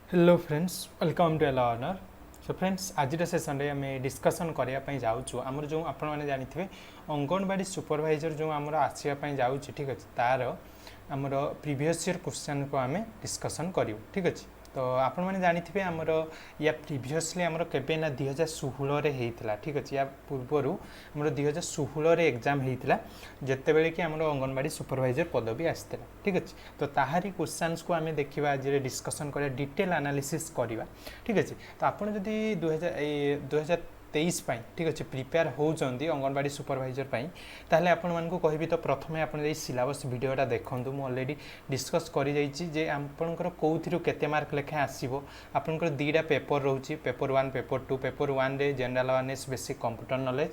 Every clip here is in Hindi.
Hello friends welcome to learner. So friends आज सेसन में आम डिस्कसन करने जाऊँ आमर जो आपण मैंने जानी अंगनवाड़ी सुपरवाइजर जो आमर आसवाई जाऊँ ठीक अच्छे तार आमर प्रीवियस ईयर क्वेश्चन को आम डिस्कसन करूँ ठीक अच्छे। तो आपण मैंने जानी आमर या प्रीवियसली आमर केबे ना 2016 होता ठीक अच्छे। या पूर्वर आमर 2016 एग्जाम होता जितेबले कि आमर अंगनवाड़ी सुपरवाइजर पदवी आसाला ठीक अच्छे। तो ताहारी क्वेश्चंस को आम देखा आज डिस्कसन करा डिटेल एनालिसिस करवा ठीक अच्छे। तो आपड़ जदि 2023 ठीक अच्छे प्रिपेयर होती अंगनवाड़ी सुपरवाइजर ताहले आपण मानकु कहबी। तो प्रथम आपन सिलेबस वीडियोटा देखूँ मुझे ऑलरेडी डिस्कस कर जे आपंकर कौथिरु केते मार्क लेखे आसीबो। आपंकर दीटा पेपर रोचे पेपर 1 पेपर 2। पेपर 1 रे general awareness basic computer knowledge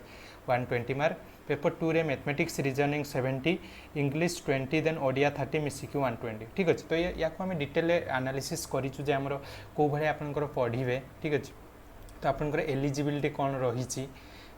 120 mark. Paper 2 रे mathematics reasoning 70 English 20 then Odia 30 मिसिक 120 ठीक अच्छे। तो या आम डिटेल एनालिसिस करूँ जे आमर कौ भाई आपंकर पढ़े ठीक अच्छे। तो आपंकर एलिजिबिलिटी कौन रही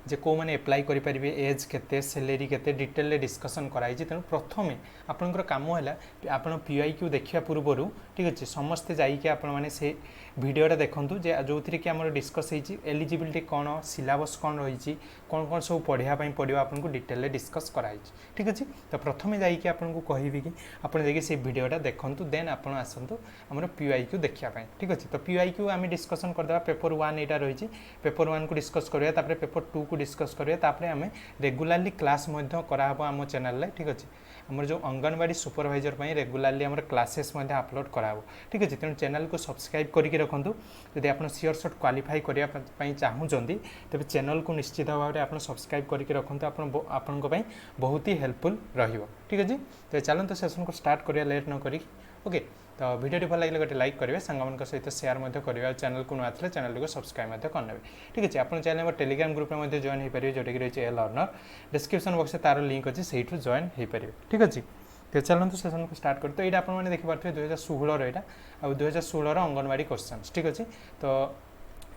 जे कौ मैंने एप्लाई करेंगे एज केते सैलरी केते डिटेल डिस्कसन कराई। तेणु प्रथम आपंकर कम है आप PIQ देखा पूर्वर ठीक अच्छे समस्ते जाइए आपण मैंने से वीडियोटा देखूँ जो थी कि आम डिस्कस होती एलिजिबिलिटी कौन सिलेबस कौन रही कौन कौन सब पढ़ाई पड़ो आपको डिटेल डिस्कस कराई ठीक अच्छे। तो प्रथम जाइए आपको कहबी कि आप से वीडियोटा देखूँ देन आप आसतु आम PIQ देखापी ठीक अच्छे। तो PIQ आम डिस्कसन करदे पेपर 1 यहाँ रही पेपर 1 को डिस्कस करा पेपर 2 को डिस्कस करेंगे आम रेगुलाली क्लास कराब आम चैनल ठीक अच्छे। आम जो अंगनवाड़ी सुपरवाइजर रेगुलाली आम क्लासेस अपलोड कराब ठीक अच्छे। तेणु चैनल को सब्सक्राइब करके रखुँ जदि आप सियोर सर्ट क्वालिफाई करने चाहूँगी तेज चैनल को निश्चित भाव में आप सब्सक्राइब करके रखुँ आपण बहुत ही हेल्पफुल रहिबो ठीक अच्छे। तो चलते सेशन को स्टार्ट करिया लेट न करी ओके। तो वीडियो भल लगे गोटे लाइक करेंगे सांग सहित सेयार करेंगे चैनल को नुआ थे चैनल को सब्सक्राइब करने ठीक अच्छे। आप चाहिए आम टेलीग्राम ग्रुप में जॉइन हो पारे जोटा कि रही है लर्नर डिस्क्रिप्शन बॉक्स में तार लिंक अच्छे से जॉइन हो पारे ठीक अच्छे। तो चलते सेशन को स्टार्ट कर। तो ये आपने देखिए 2016 यहाँ आ 2016 अंगनवाड़ी क्वेश्चन ठीक अच्छे। तो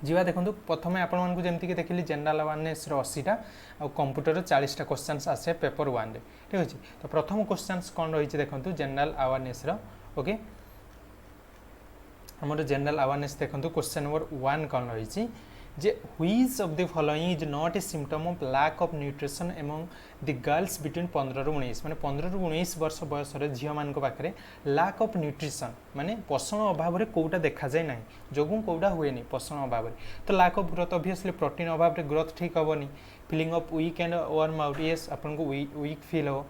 जीवा देखो प्रथम आपको जमीक देखिए जनरल अवेयरनेस 80टा आ कंप्यूटर 40टा क्वेश्चन आसे पेपर 1 ठीक अच्छे। तो प्रथम क्वेश्चन कौन रही देखो जनरल अवेयरनेस ओके हमारे जनरल अवेयरनेस देखो क्वेश्चन नंबर 1 कौन रही जे which of the following is not a symptom of lack of nutrition among the girls between 15 ରୁ 19 माने 15 ରୁ 19 वर्ष बयस झील मान पाखे लैक ऑफ न्यूट्रिशन माने पोषण अभाव में कौटा देखा जाए ना जो कौटा हुए नहीं पोषण अभाव में। तो lack of growth obviously protein अभाव में ग्रोथ ठीक हेनी feeling of weak and warm out yes आपको वीक फील हो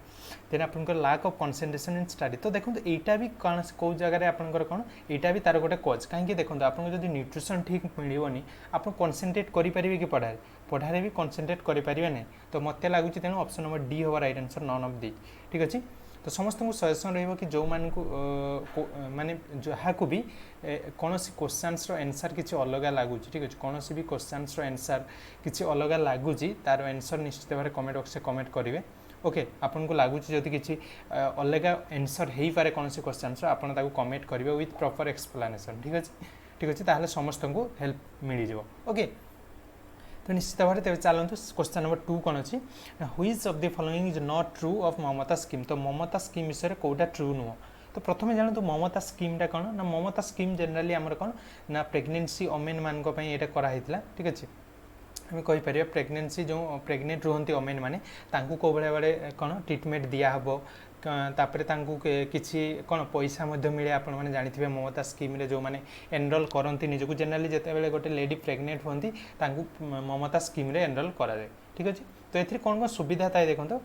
देन आप lack of concentration in study. तो देखो यहाँ भी कौन कौ जगह आपंकर कौन यहाँ भी तार गोटे कज कहीं देखो आपको जब न्यूट्रिशन ठीक मिलनी आप कनसेंट्रेट करेंगे कि पढ़ाई पढ़ाई भी कनसेंट्रेट करेंगे ना। तो मत लगुच तेणु ऑप्शन नंबर डी होगा right answer none of the ठीक अच्छे। तो समस्त को सजेसन रही जो माने जहाँ को भी कौन क्वेश्चंस आंसर किसी अलग लगुच ठीक अच्छे कौन भी क्वेश्चंस आंसर किसी अलग लगुच तार आंसर निश्चित भाव कमेंट बॉक्स में कमेंट करेंगे ओके। आपन को लगुच जदि किसी अलग आंसर हो पारे कौन से क्वेश्चन आपन कमेंट करेंगे विथ प्रॉपर एक्सप्लेनेशन ठीक अच्छे ताहले समस्त को हेल्प मिल जाए ओके। तो निश्चित भाव में चलते क्वेश्चन नंबर 2 कौन अच्छी which of the following is not true of Mamata scheme. तो ममता स्कीम विषय में कौटा ट्रू नुह। तो प्रथम जानते ममता स्कीमटा कौन ना ममता स्कीम जनरली आमर कौन ना प्रेगनेंसी ओमेन मान ये कराई ठीक अच्छे। आम कहीपर प्रेगनेंसी जो प्रेगनेंट रुहति ओमेन मैंने कौ भाई बड़े कौन ट्रिटमेंट दिहब तापर किसी कौन पैसा मिले आपण मैंने जानी ममता स्कीम रे जो मैंने एनरोल करती निजक जनरली जिते गोटे लेडी प्रेगनेंट होती ममता स्कीम रे एनरोल कराए ठीक अच्छे। तो ये कौन कौन सुविधा थाए देखो तो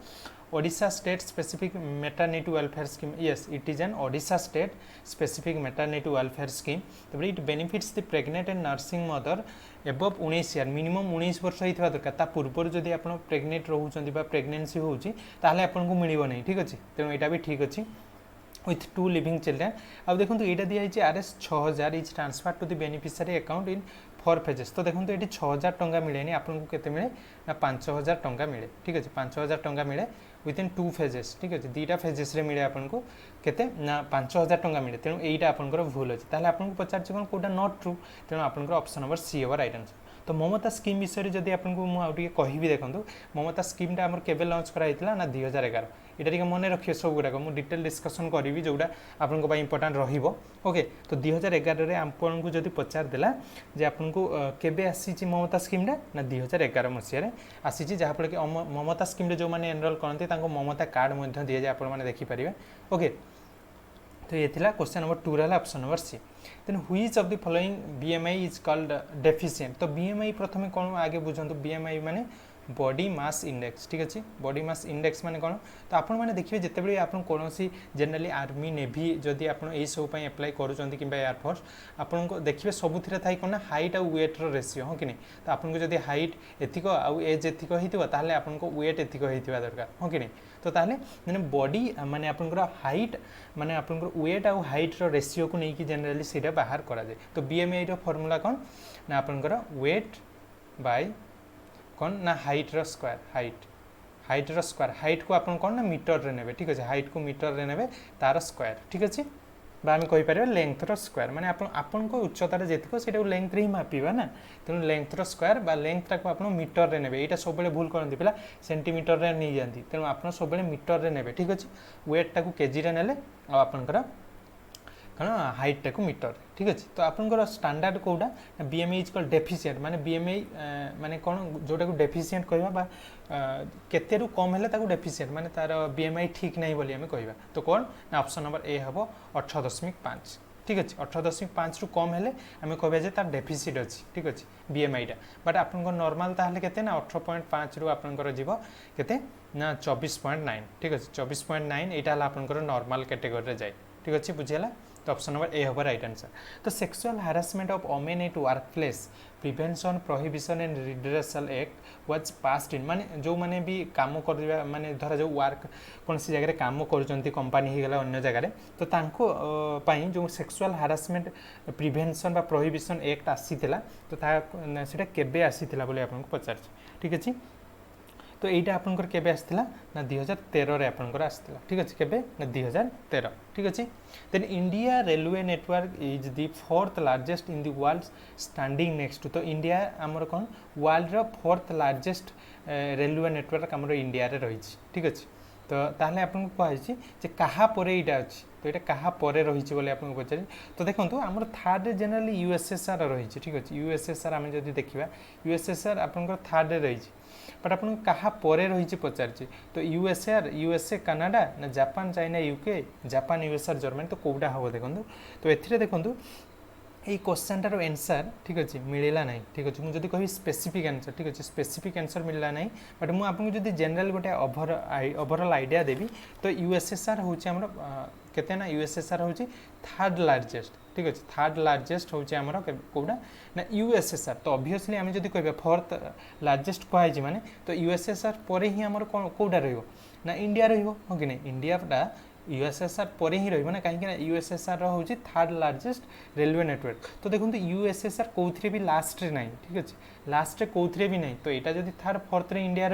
Odisha state specific maternity welfare scheme yes it is an Odisha state specific maternity welfare scheme. तब it benefits the pregnant and nursing mother above 19 year minimum 19 वर्ष होता दरकार पूर्व जब आप प्रेग्नेंट रोचे प्रेगनेंसी होती आपको मिलना नहीं ठीक अच्छे। तेणु यहाँ भी ठीक अच्छे विथ 2 लिविंग चिल्ड्रेन। अब देखो यहाँ दिखाई RS 6000 is transfer to the beneficiary account in 4 phases. तो देखो ये 6000 टंका मिले आपको केते मिले ना 5000 टंका मिले ठीक अच्छे 5000 टंका मिले विदिन 2 फेजेस ठीक अच्छे। 2टा फेजेस रे मिले आपको केते ना 5000 टंका मिले। तेणु यहीटा आपंकर भूल अच्छे ताहले आपको पचार कौन कौटा नॉट ट्रू तेणु आपंकर ऑप्शन नंबर सी होगा राइट आंसर। तो ममता स्कीम विषय जब आपको मुझे कहबी देखो ममता स्कीमटा आम के लंच कराइला ना 2011 यहाँ टे मन रखिए सब गुड़ाक मुझे डिटेल डिस्कसन करी जोटा आपको इम्पोर्टाट रोके तो 2011 आपको जब पचारदेला जे आपको केबे आसी ममता स्कीमटा ना 2011 मसीह आसी जहाँफल कि ममता स्कीम जो मैंने एनरोल करते ममता कार्ड दि जाए आपने देखिपारे ओके। तो ये थिला क्वेश्चन नंबर 2 रहा option number C. Then which of the following BMI is called deficient. तो बीएमआई प्रथम कौन आगे बुझंतु बीएमआई माने बॉडी मास इंडेक्स ठीक अच्छे बॉडी मास इंडेक्स माने कौन तो आपण मैंने देखिए जितेबाला आप कौन जनरली आर्मी नेवी जदि आप सब एप्लाय करुँच कि एयरफोर्स आपको देखिए सबुथिरे थाई कौन ना हाइट आउ वेट रेसियो हाँ कि नहीं तो आपको जब हाइट एतिक आउ एज एतिक होता आपको वेट एतिक होता दरकार हाँ कि नहीं तो ताहले मैंने बॉडी माने आपनकर हाइट माने आपनकर वेट आउ हाइट रो रेशियो को लेकिन जनरली सीटा बाहर करा जाए। तो बीएमआई रो फॉर्मूला कौन ना आपनकर वेट बाय कौन ना हाइट रो स्क्वायर हाइट रो स्क्वायर हाइट को आपन कौन ना मीटर रे नेबे ठीक है हाइट को मीटर रे नेबे तार स्क्वायर ठीक अच्छे आम कहीपर लेंथ रो स्क्वायर माने आपन को उच्चतार जेतिक से लेंथ रे ही मापिबा ना तेणु लेंथ रो स्क्वायर बा लेंथ को आप मीटर रे नेबे यहाँ सब भूल करती पिला सेंटीमीटर रे नहीं जाती तेणु आप सब मीटर रे नेबे ठीक अच्छे वेट टाक केजी रे नेले आपनकर कौन हाइट टाक मीटर ठीक अच्छे। तो आपनकर स्टैंडर्ड कोटा बीएमआई इज कॉल्ड डेफिशिएंट माने बीएमआई माने कौन जोटा को डेफिशिएंट कहवा केते रु कम हेले ताको डेफिशिएंट माने तार बीएमआई ठीक नहीं बोली हमें कहवा। तो कौन ना ऑप्शन नंबर ए हम 18.5 ठीक अच्छे 18.5 रु कम हेले आम कह तार डेफिसिट अच्छी ठीक अच्छे बीएमआईटा बट आप नॉर्मल ताहले केते ना 18.5 रु आपनकर जीव केते ना 24.9 ठीक अच्छे 24.9 यहाँ आपनकर नॉर्मल कैटेगरी जाए ठीक अच्छे बुझीगला। तो ऑप्शन नंबर ए हम राइट आंसर। तो sexual harassment of women at work place prevention prohibition and redressal act was passed in माने जो माने भी काम कर माने धरा जो वर्क कौन सी जगह काम कर कंपानी हो गला अन्य जगह तो तांको पई जो सेक्सुअल हारासमेंट प्रिवेंशन बा प्रोहिबिशन एक्ट आसीथिला तो सेटा केबे आसीथिला बोले आपनको पचार ठीक अछि। तो यहाँ आपंकर केबे आसला ना 2013 रे आपंकर आसला ठीक अच्छे केबे ना 2013 ठीक अच्छे। Then India railway network is the 4th largest in the world standing next to. तो इंडिया आमर कौन वर्ल्ड रो 4th लार्जेस्ट रेलवे नेटवर्क आमर इंडिया रे रही ठीक अच्छे। तो ताहले आपको कहुच्छी जे कहा परे यहाँ अच्छी तो ये कहा परे रही बोले आपको पचारे। तो देखो आमर थर्ड जनरली यूएसएसआर रही ठीक अच्छे यूएसएसआर आम जब देखा यूएसएसआर आपंकर थर्ड रही बट आप क्या परे रही पचार। तो यूएसए कनाडा ना Japan China UK Japan USR Germany तो कौटा हम देखो। तो ए देखो ये क्वेश्चनटार आंसर ठीक अच्छे मिलला ना ठीक अच्छे मुझे कह स्पेसिफिक आंसर ठीक अच्छे स्पेसिफिक आंसर मिलला ना बट मुझे आपको जनरल गोटे ओवरऑल आइडिया देवी तो यूएसएसआर हूँ केते ना यूएसएसआर हूँ थर्ड लार्जेस्ट ठीक अच्छे थर्ड लार्जेस्ट हूँ आमर कौटा ना यूएसएसआर। तो ऑब्वियसली आम जब कह 4th लार्जेस्ट कहुई माने तो यूएसएसआर पर ही आमर कौटा रहा इंडिया हाँ कि नहीं इंडिया यूएसएसआर पर ही रहा कहीं यूएसएसआर हूँ थर्ड लार्जेस्ट रेलवे नेटवर्क। तो देखो यूएसएसआर कौन भी लास्ट रे नहीं ठीक अच्छे लास्ट रे कौन भी नहीं तो यहाँ जब 3rd 4th रे इंडिया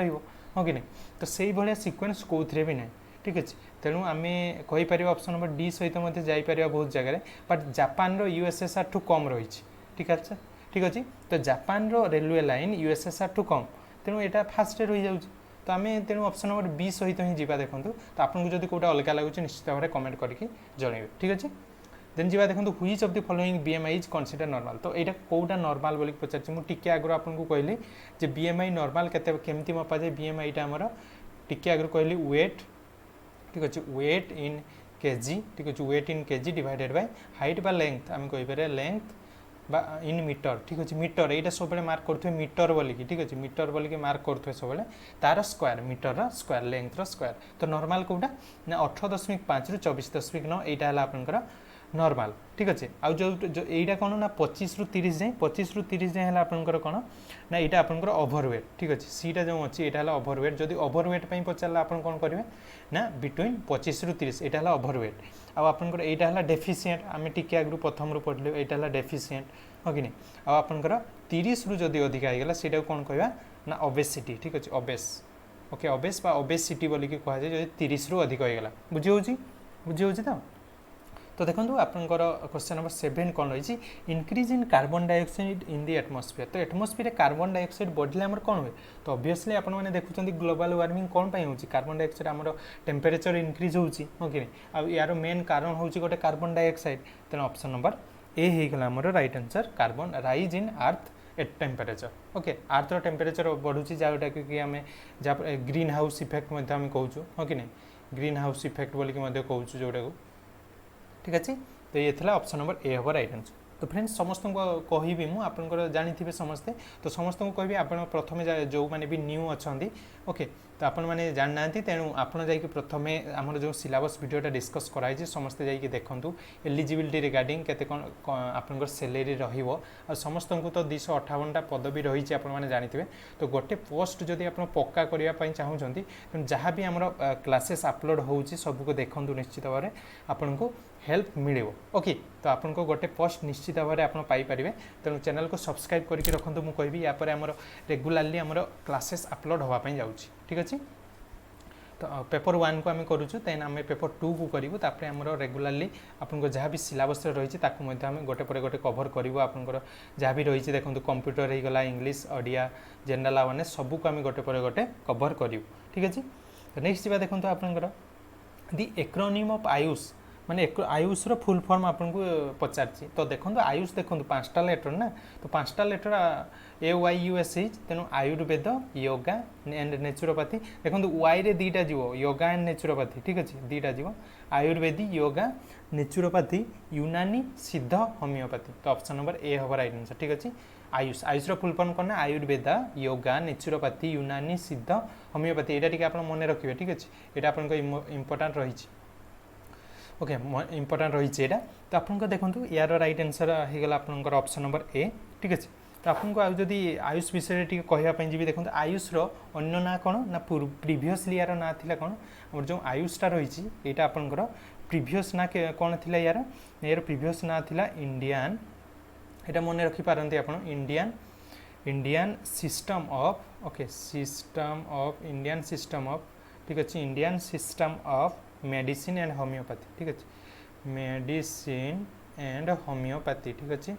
हाँ कि नहीं तो से भाया सिक्वेन्स कौन भी नहीं ठीक अच्छे। तेणु आम कहीपर ऑप्शन नंबर डी सहित जापर बहुत जगह बट जापान रो यूएसएसआर ठू कम रही ठीक अच्छे ठीक अच्छे। तो जापान रो रेलवे लाइन यूएसएसआर ठू कम तेणु यहाँ फास्ट रही जाऊँ तो आम तेणु ऑप्शन नंबर बी सहित ही जा देखूँ। तो आपको जब कौटा अलग लगुच निश्चित भाव में कमेंट करके जनइबे ठीक अच्छे। देन जी देखो which of the following BMI is consider normal. तो यहाँ कौटा नॉर्मल बोली पचार मुझे आगु आपको कहली जे बीएमआई नॉर्मल केमती मपा जाए बीएमआईटा आमर टिके आगु कहली वेट ठीक अच्छे वेट इन केजी ठीक अच्छे weight in KG divided by height बा लेंथ आम कहीपर लेंथ बा इन मीटर ठीक अच्छे मीटर यहाँ सब मार्क करेंगे मीटर बोलिकी ठीक अच्छे मीटर बोलिकी मार्क करेंगे सब तार square metre square length square. तो नॉर्मल कौटा ना 18.5 रु 24.9 यहाँ आपंकर नॉर्मल ठीक अच्छे। आउ जो यहाँ कौन ना 25 रु 30 जाए 25 रु 30 जाए आपंकर कौन ना यहाँ आपंकर ओभरवेट ठीक अच्छे सीटा जो अच्छी यहाँ ओभरवेट जब ओभरवेट पचारा आप कौन करेंगे ना बिटवीन 25 रु 30 यहाँ ओभरवेट आपर यहाँ डेफिशिएंट आम टिके आगु प्रथम पढ़े यहाँ डेफिशिएंट हाँ कि नहीं आपर 30 रु जदि अधिक होगा सीटा कौन कहवा ना ओबेसिटी ठीक अच्छे ओबेस ओके ओबेस बा ओबेसिटी बोलिकी कहुए जब 30 रु अधिक होगा बुझी बुझी तो तो देखो आपंकर क्वेश्चन नंबर 7 कौन रही increase in carbon dioxide in the atmosphere तो एटमोस्फियर कार्बन डाइऑक्साइड बढ़ले आमर कौन हुए तो ऑब्वियसली आपण मैंने देखुं ग्लोबल वार्मिंग कौन पाई होची कार्बन डाइऑक्साइड आमर टेम्परेचर इंक्रीज होची हो कि आ यार मेन कारण होची गोटे कार्बन डाइऑक्साइड तेणु ऑप्शन नंबर ए होगा आमर right answer carbon rise in earth at temperature okay earth temperature बढ़ुची जोटा कि आम जहाँ ग्रीन हाउस इफेक्ट आम कहूँ हो कि ग्रीन हाउस इफेक्ट बोलिक कहूँ जोटा को ठीक अच्छे तो ये था ऑप्शन नंबर ए हम राइट आंसर तो फ्रेंड्स समस्त को कहि मु आपनकर जानी समस्ते तो समस्त को कहि आप प्रथम जो मैंने भी न्यू अच्छा ओके तो आपण मैंने जान ना तेणु आपड़ जा प्रथम आम जो सिलेबस वीडियोटा डिस्कस कराई समस्ते जाइए देखूँ एलिजिबिलिटी रिगार्डिंग केते कौन आपनकर सैलरी रहिबो आ समस्त को तो 258टा पदवी रही आपने जानी तो गोटे पोस्ट जदि आप पक्का करने चाहूँगी तेणु जहाँ भी आम क्लासेस अपलोड होची सबको देखूँ निश्चित भाव में आपन को हेल्प मिले ओके तो आपन को गोटे पोस्ट निश्चित भाव में आप पाइपर तेणु चैनल को सब्सक्राइब करके रखुद मुझे कहबी यापर आम रेगुलाली आम क्लासेस अपलोड होगापी जाऊँ ठीक अच्छे तो पेपर 1 को आम करुचु तेन आम पेपर 2 को करूँ तापर आम रेगुलाली आपको जहाँ भी सिलेबस रही है गोटे पर गोटे कभर करूँ आपंकर जहाँ भी रही देखो कंप्यूटर होगा इंग्लीश ओडिया जनरल अवेयरनेस सबू को आम गोटे पर गोटे कभर करूँ ठीक अच्छे तो नेक्स्ट जा देखो आपंकर दि एक्रोनिम ऑफ आयुष माने आयुष रो फुल फॉर्म आपको पचार तो देखो आयुष देखो 5टा लेटर ना तो 5टा लेटर AYUS तेणु आयुर्वेद योगा एंड नेचुरोपैथी देखो वाई रे 2टा जीव योगा एंड नेचुरोपैथी ठीक अच्छे 2टा जीव आयुर्वेदी योगा नेचुरोपैथी यूनानी सिद्ध होमियोपैथी तो ऑप्शन नंबर ए हम राइट आंसर ठीक अच्छे आयुष आयुष रो फुल फॉर्म कौन आयुर्वेद योगा नेचुरोपैथी यूनानी सिद्ध होमियोपैथी यहाँ टी मन रखिए ठीक अच्छे यहाँ आपको इम्पोर्टाट रही ओके इम्पोर्टाट रही है तो आपको देखो यार राइट आंसर होगा आपंकर ऑप्शन नंबर ए ठीक अच्छे तो आपको आदि आयुष विषय टी कहवाई जी देखो आयुष अन्य ना कौन ना प्रिवियसली यार ना था कौन और जो आयुषटा रही यहाँ आपंकर प्रिवियस ना कौन थी यार यार प्रिवियस ना था इंडियन यहाँ मन रखिपारती आप Indian system of okay system of Indian system of ठीक अच्छे Indian system of medicine and homoeopathy ठीक अच्छे मेडिसिन एंड होमियोपैथी ठीक अच्छे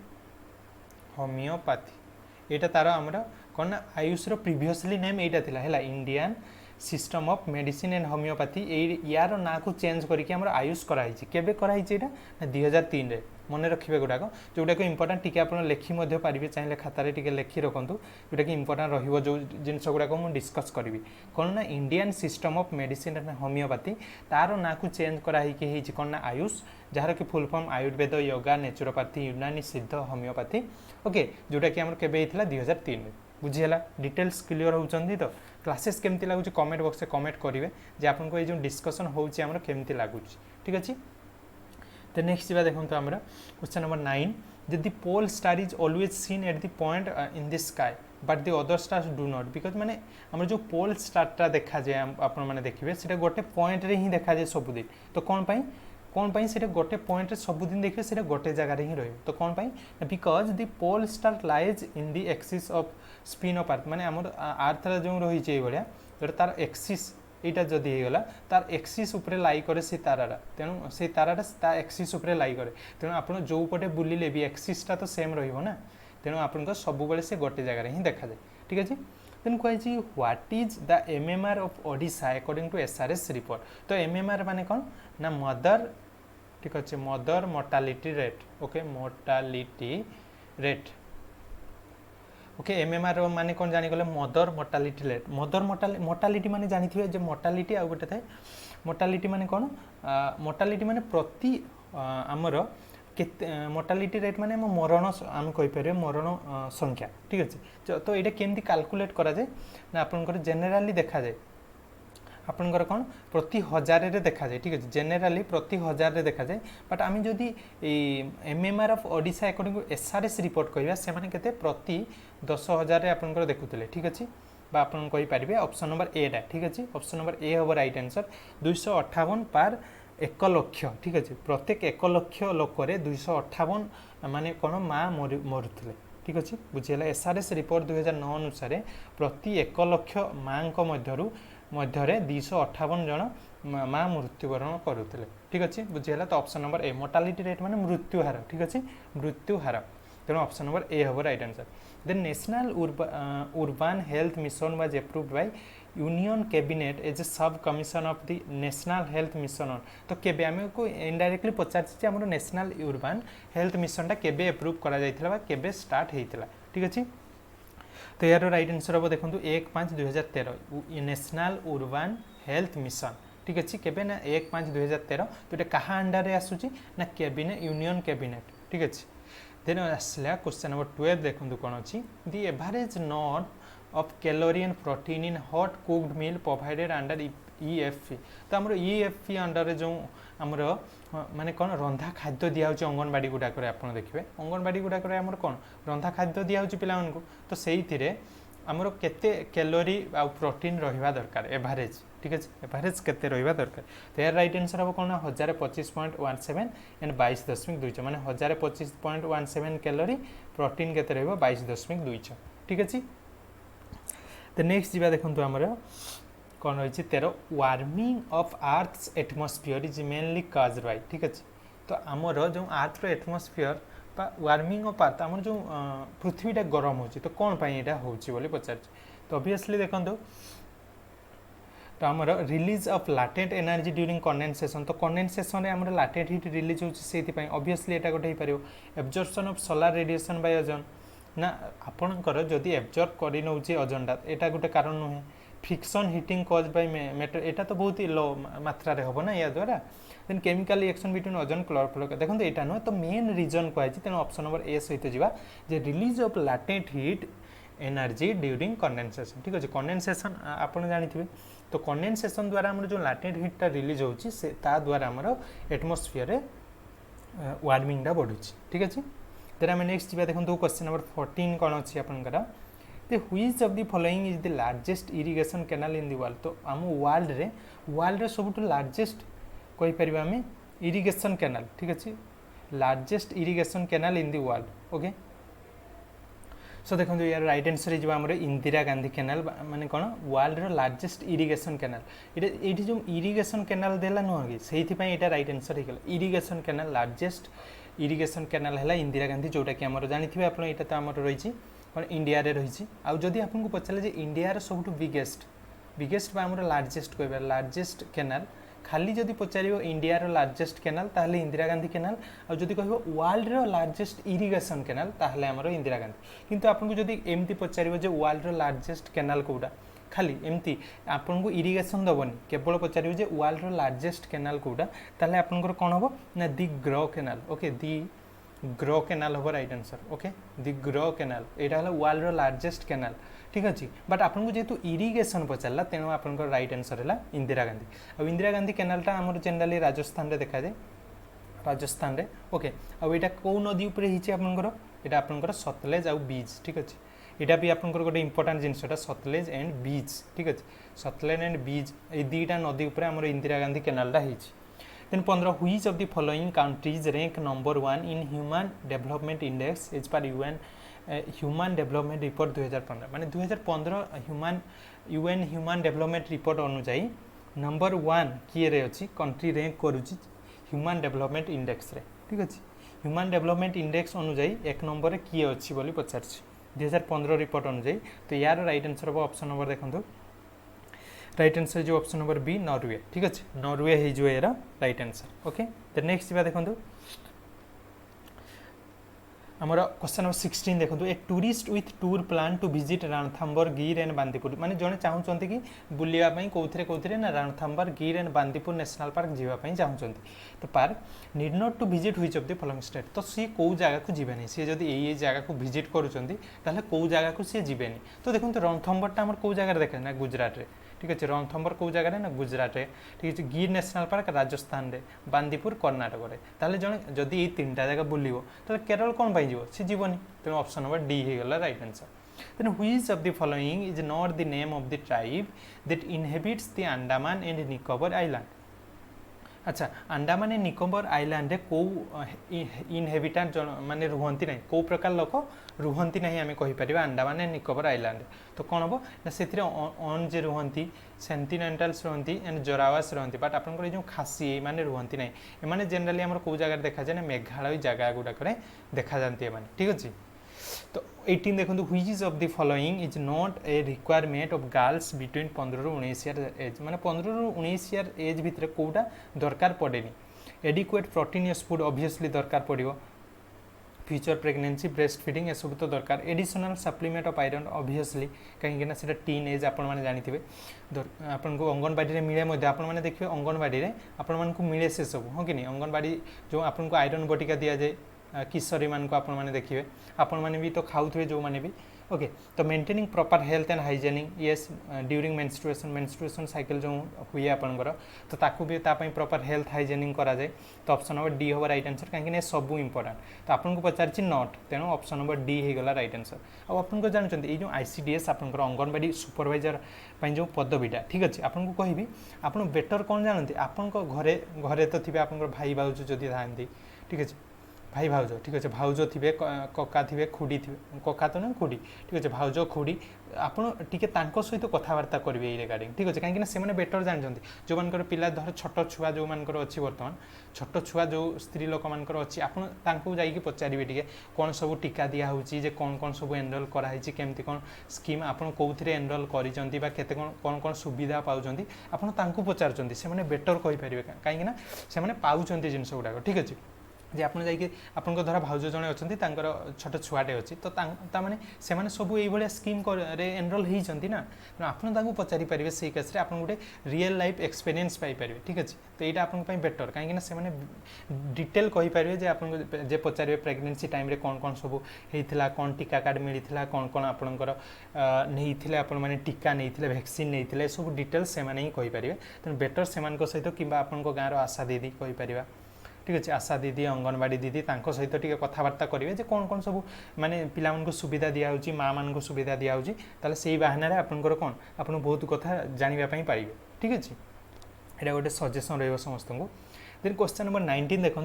होमियोपैथी यहाँ तार आमर कौन ना आयुष प्रिवियसली नेम यहाँ था है Indian system of medicine and homeopathy यार ना को चेंज करके आमर आयुष कराई केबे कराई ना 2003 रे मन रखिए गुड़ाक जोटा कि इम्पोर्टाट टी आप लिखी पारे चाहिए खातार टी लिखी रखु जोटा कि इम्पोर्टाट रो जो जिनस गुड़ाक मुझे डिस्कस करी कौन ना Indian system of medicine and homeopathy तार ना को चेंज कराई कौन ना आयुष जार कि full form Ayurveda yoga naturopathy Unani Siddha homeopathy okay जोटा कि आम के 2003 में बुझीगला डिटेल्स क्लियर होती तो क्लासेस केमती लगुच कमेंट बॉक्स में कमेंट करेंगे जे आपको ये जो डिस्कसन होमर केमती लगुच ठीक अच्छे तो नेक्स्ट जा देखो तो आमर question number 9 the pole star is always seen at the point in the sky but the other stars do not because माने आमर जो पोल स्टारटा देखा जाए आप देखिए से गोटे पॉइंट रे ही देखा जाए सबुदिन तो कौन पाई से गोटे पॉइंट रे सबुदिन देखिए से गोटे जगार ही रही तो कौन पाई because the pole star lies in the axis of spin of earth माने आमर अर्थ जो रही भाया जो तार एक्सिस यहाँ जदि होगा तार एक्सिस उपरे लाई करे से ताराटा तेणु से ताराटा एक्सिस उपरे लाई करे तेणु आप जो पटे बुलिले भी एक्सिसटा तो सेम रहा तेणु आप सब से गोटे जगार ही देखा जाए ठीक अच्छे देन कही what is the MMR of Odisha according to SRS report तो MMR माने कौन ना मदर ठीक अच्छे mother mortality rate okay mortality rate okay MMR माने कौन जानीगले mother mortality rate mother mortality माने जानी जे मोर्टालिटी आ गोटे थाए मोर्टालिटी माने कौन मोर्टालिटी माने प्रति आमर मोर्टालिटी रेट माने मरण आम कहीपर मरण संख्या ठीक अच्छे तो ये केमती कैलकुलेट करा जाए ना आपनकर जेनेराली देखा जाए आपनकर कौन प्रति 1000 रे देखा जाए ठीक है जेनेराली प्रति 1000 रे देखा जाए बट आम जदि MMR of Odisha according to SRS report कहवा से माने केते प्रति 10,000 रे आपनकर देखुतले ठीक अच्छे बा आपन कहि पारिबे ऑप्शन नंबर ए टा ठीक अच्छे ऑप्शन नंबर ए हम राइट आंसर 258 पर 1 लाख ठीक अच्छे प्रत्येक 1 लाख लोक 258 माने कौन माँ मरुले ठीक अच्छे बुझीगला SRS रिपोर्ट 2009 अनुसार प्रति 1 लाख माँ मध्य 258 जन माँ मृत्युवरण करुले ठीक अच्छे बुझीगला तो ऑप्शन नंबर ए मोर्टालिटी रेट माने मृत्यु हार ठीक अच्छे मृत्यु हार तेणु ऑप्शन नंबर ए हम right answer then national urban health mission was approved by union cabinet as a sub commission of the national health mission on तो केबे आमे को इनडायरेक्टली पचारछि हमर नेशनल urban हेल्थ मिशन टा केबे अप्रूव करा जायतिला बा केबे स्टार्ट हेतिला ठीक अछि तो यार राइट आंसर हम देखंतु 1/5/2013 नेशनल urban हेल्थ मिशन ठीक अच्छे केबे ना 1/5/2013 तो ये कहाँ अंडर रे आसुची ना कैबिनेट यूनियन कैबिनेट ठीक अच्छे देन आसला क्वेश्चन नंबर 12 देखंतु कोन अछि the average not of calorie and protein in hot cooked meal provided under EFP तो हमरो ईएफपी अंडर रे जो हमरो माने कोन रंधा खाद्य दिया होची अंगनबाड़ी गुडा करे आपण देखिबे अंगनबाड़ी गुडा करे हमरो कोन रंधा खाद्य दिया होची पिला मानको तो सेहिथिरे हमरो केते कैलोरी आ प्रोटीन रहिबा दरकार एवरेज ठीक अच्छे एवरेज केते रहिबा दरकार तो यार राइट आंसर हम कौन 1025.17 एंड 22.26 माने 1025.17 कैलोरी प्रोटीन केते रहबो 22.26 ठीक अच्छे तो नेक्स्ट जीवा देखंतु हमर कौन रही 13 warming of earth's atmosphere is mainly caused by ठीक अच्छे तो हमर जो अर्थ रो एटमॉस्फेयर बा वार्मिंग ऑफ अर्थ हमर जो पृथ्वीटा गरम होची तो कौन पाई एटा होची बोली पचार तो ऑब्वियसली देखंतु तो आमर release of latent energy during condensation तो कंडेंसेशन रे आमर लाटेंट हीट रिलीज होची सेति पई ऑब्वियसली एटा गोटे पारियो absorption of solar radiation by ozone ना आपणकर जदि एब्जॉर्ब करि नउची ओजोनटा एटा गोटे कारण नुहे friction heating cause by metal एटा तो बहुत ही लो मात्रा रे होबो ना या द्वारा then chemical reaction between ozone chlorofluoro देखो एटा नुहे तो मेन रीजन कहै छी तेन ऑप्शन नंबर ए सहित जीवा जे release of latent heat energy during condensation ठीक अछि कंडेंसेशन आपण जानिथिबे तो कंडेंसेशन द्वारा हमर जो लाटेंट हीटा रिलीज होची से ता द्वारा हमर एटमॉस्फेयर रे वार्मिंग दा बढ़ुची ठीक अछि देन हम नेक्स्ट जीवा देखंतु क्वेश्चन नंबर 14 कोन अछि आपनकर the which of the following is the largest irrigation canal in the world तो हम वर्ल्ड रे सबटु लार्जेस्ट कहि परिबा हम इरिगेशन कैनाल ठीक अछि largest irrigation canal in the world okay so देखो यार राइट आंसर हो आम इंदिरा गांधी कैनाल माने कौन वर्ल्ड रो लार्जेस्ट इरिगेशन कैनाल ये जो इरिगेशन कैनाल देला नुह कि से राइट आंसर हो गला irrigation canal largest irrigation canal है इंदिरा गांधी जोटा कि आमर जानी आप तो आमर रही कौन इंडिया रे रही आदि आपको पचारे इंडिया सबुठ बिगेस्ट आमर लार्जेस्ट कह लार्जेस्ट कैनाल खाली जदि पचार इंडिया रो लार्जेस्ट कैनाल ताहले इंदिरा गांधी कैनाल आ जदि कहबो वर्ल्ड रो लार्जेस्ट इरिगेशन कैनाल ताहले हमरो इंदिरा गांधी किंतु आपनको जदि एमती पचारिबो जे वर्ल्ड रो लार्जेस्ट कैनाल कोडा खाली एमती आपनको इरिगेशन दबनी केवल पचारिबो जे वर्ल्ड रो लार्जेस्ट कैनाल कोडा ताहले आपनकर कोन होबो ना दि ग्रो कैनाल ओके दि ग्रो कैनाल होबो राइट आंसर ओके दि ग्रो कैनाल एटा हला वर्ल्ड रो लार्जेस्ट कैनाल ठीक अच्छे बट आपको जेहेतु इरिगेशन पचारा तेणु आप राइट आंसर है इंदिरा गांधी आ इंदिरा गांधी कैनालटा आम जनरली राजस्थान रे देखा जाए राजस्थान रे ओके आईटा कौ नदी उपर यहाँ आपंकर सतलेज आउ बीच ठीक अच्छे यहाँ भी आप गोटे इंपोर्टाट जिनसा सतलेज एंड बीच ठीक अच्छे सतलेज एंड बीच ये दुईटा नदी उपर आम इंदिरा गांधी कैनालटा then 15 which of the following countries rank number 1 in human development index as per UN human development report 2015 माने 2015 यूएन ह्यूमन डेवलपमेंट रिपोर्ट अनुसार नंबर 1 किए रे अछि कंट्री रैंक करूची ह्यूमन डेवलपमेंट इंडेक्स रे ठीक अछि ह्यूमन डेवलपमेंट इंडेक्स अनुसार एक नंबर रे किए अछि बोली पचारछि 2015 रिपोर्ट अनुसार तो यार राइट आंसर हो ऑप्शन नंबर देखंतु राइट आंसर जो ऑप्शन नंबर बी नॉर्वे ठीक अच्छे नॉर्वे है जो यार राइट आंसर ओके तो नेक्स्ट बात देखो आमर क्वेश्चन नंबर 16 देखो a tourist with tour plan to visit Ranthambore Gir and Bandipur माने जने चाहूचंती कि बुलिया पई कोथरे ना रणथंबर Gir and Bandipur national park जीवा पई चाहूचंती तो park need not to visit which of the following state तो सी को जगह को जीवेनी सी जदी ए जगह को विजिट करूचंती ताले को जगह को सी जीवेनी तो देखो रणथंबरटा हमर को जगह देखे ना गुजरात रे ठीक अच्छे रणथंबर कौ जगह ना गुजरात रे ठीक अच्छे गिर नेशनल पार्क राजस्थान रे बांदीपुर कर्णाटक रे ताले जने जदी ये तीनटा जगह बुलिबो ताले केरल कोन पाई जीवो सी जीवनी तेणु ऑप्शन नंबर डी हे गला right answer then which of the following is not the name of the tribe that inhabits the Andaman and Nicobar island अच्छा अंडमान एंड निकोबर आइलैंड रे को इनहेबिटेंट माने रुहंती नहीं को प्रकार लोक रुहंती नहीं आम कहीपर अंडमान एंड निकोबर आइलैंड तो कौन हम ना से अन जे रुहंती सेंटिनेंटाल्स रुहंती एंड जोरावास रुहंती बट आपंकर जो खासी माने रुहंती नहीं एमाने जनरली आम कौ जगह देखा जाए ना मेघालय जगह गुड़ाक देखा जाती है ठीक अच्छे तो 18 देखो which is of the following is not A requirement of girls between 15 रु 19 ईयर एज माने 15 रु 19 ईयर एज भितर कोटा दरकार पड़ेनी एडिक्वेट प्रोटीनियस फूड ऑब्वियसली दरकार पड़ो फ्यूचर प्रेगनेंसी ब्रेस्ट फीडिंग ये सब तो दरकार additional supplement of iron obviously कहीं से टीन एज आपण मैंने जानते आपन को अंगनवाड़ी में मिले आपने देखिए अंगनवाड़ी में आपण मान को मिले से सब हाँ कि नहीं अंगनवाड़ी जो आपन को आयरन बटिका दि जाए किशोरी मान को आपण मैंने देखिए आपण मैंने भी तो खाऊे जो मैंने भी ओके तो maintaining proper health and hygienic yes during menstruation cycle जो हुए आपंकर तो ताकू भी तापाई प्रॉपर हेल्थ हाइजेनिक करा जाए तो ऑप्शन नंबर डी होगा राइट आंसर कहीं सब इंपोर्टेंट तो आपको पचार नॉट तेणु ऑप्शन नंबर डी होगा राइट आंसर आपको जानते ये जो आईसीडीएस आपंकर अंगनवाड़ी सुपरवाइजर जो पदवीटा ठीक अच्छे आपको कहबी आप बेटर कौन जानते आपण घरे घरे तो थे आप भाई भाउज जदि था ठीक अच्छे भाई भाउज ठीक अच्छे भाउज थे कका थे खुड़ी थे कका तो ना खुड़ी ठीक अच्छे भाउज खुड़ी आपटे सहित कथबार्ता करेंगे ये रिगार्डिंग ठीक अच्छे कहीं से बेटर जानते जो मान पिला धर छोट छुआ जो मानकर अच्छी बर्तमान छोट छुआ जो स्त्री लोक मानकर अच्छी आपको जाइए पचारे टे कौन सब टीका दिखाई कौन कौन सब एनरोल कराई केमती कौन स्कीम आप कौन एनरोल करते कौन कौन सुविधा पाँच आपको पचारुंट से बेटर कहींपर कहीं पाँच जिनस गुड़ाक ठीक अच्छे जे आप धर भाउज जड़े अच्छा छोट छुआटे अच्छी तो ताने से सब ये स्कीम एनरोल होती ना आपको पचारि पारे से केस आप गोटे रियल लाइफ एक्सपीरियंस पाइपर ठीक अच्छे तो यहाँ आपंपाई बेटर कहीं से डिटेल कहींपर जे आप पचारे प्रेगनेंसी टाइम रे कौन कौन सब होता कौन टीका कार्ड मिलता कौन कौन आपंकर नहीं आपने टीका नहीं वैक्सीन नहीं सब डिटेल से ही कहींपर तेणु बेटर से सहित कि गाँव आशा दीदी कहींपर ठीक अच्छे आशा दीदी अंगनवाड़ी दीदी सहित टी कथबार्ता करेंगे जे कौन कौन सब माने पिला सुविधा दिखाई माँ मान सुविधा दिखाई ताले से बाहाना आपंकर कौन आप बहुत कथा जानापी पारे ठीक अच्छे यहाँ गोटे सजेसन रमस्त को देन क्वेश्चन नंबर 19 देखो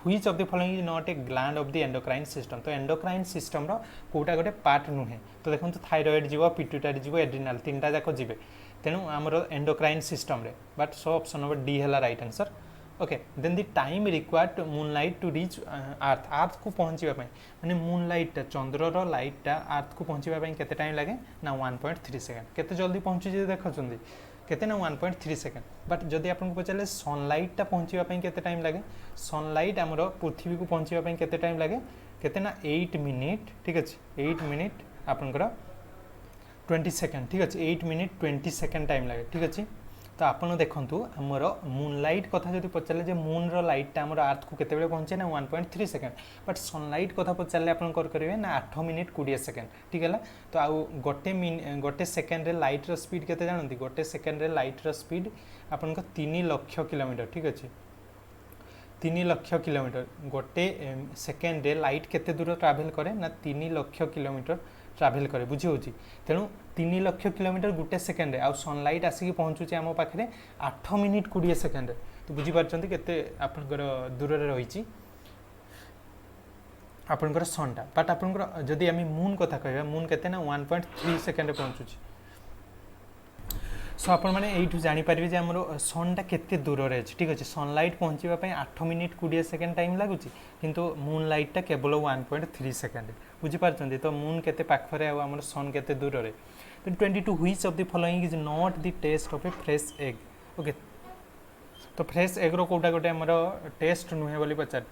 which of the following is not A gland of the endocrine system तो एंडोक्राइन सिस्टम कोटा गोटे पार्ट नुहे तो देखो थायरॉइड जीव पिट्यूटरी जीव एड्रिनाल तीन टा जाक जी तेणु आमर एंडोक्राइन सिस्टम रे but so option number D है right answer okay then the time required moonlight to reach earth को पहुँचापी माने मूनलाइट चंद्रर लाइटा अर्थ को पहुँचापी केते टाइम लगे ना 1.3 सेकेंड केते जल्दी पहुँची देखुं केते ना 1.3 सेकेंड बट जदि आपको पचारे सनलाइटा पहुँचापी केते टाइम लगे सनलाइट आमर पृथ्वी को पहुँचापी केते टाइम लगे केते ना 8 मिनिट ठीक अच्छे 8 मिनिट आपंकर 20 सेकेंड ठीक अच्छे 8 मिनिट 20 सेकेंड टाइम लगे ठीक अच्छे तो आप देखूँ आमर मूनलाइट कथा जो पचारे मून लाइटा आम अर्थ को केते पहुँचे ना 1.3 सेकेंड बट सनलाइट कथा पचारे आप करेंगे ना 8 मिनिट 20 सेकेंड ठीक है तो आउ गोटे सेकेंड रे लाइटर स्पीड केते जानते गोटे सेकेंड रे लाइटर स्पीड आपन 3 लाख किलोमीटर ठीक अच्छे 3 लाख किलोमीटर गोटे सेकेंड रे लाइट केते दूर ट्रावेल करे ना 3 लाख किलोमीटर ट्रावेल करे बुझी हो तेणु 3 लाख किलोमीटर गोटे सेकेंड आउ सनलाइट आसिक पहुँचुचे आम पाखे 8 मिनिट 20 सेकेंड तो बुझीपार्टी केते आपनकर दूर रही आपनकर सनटा बट आपनकर जदि आम मून कथा कहबा मून केते ना 1.3 सेकेंड पहुँचुची सो आप जानीपारे आमर सनटा केते दूर अच्छे ठीक अच्छे सनलाइट पहुँचापी 8 मिनिट 20 सेकेंड टाइम लगुच किंतु मून लाइटा केवल 1.3 सेकेंड बुझीपार्टी तो मून केते पाखरे आमर सन केते दूर रे 22 which of the following is not the test of a fresh egg okay तो फ्रेश एग रो कोटा गोटे आमर टेस्ट नुहे बोली पचार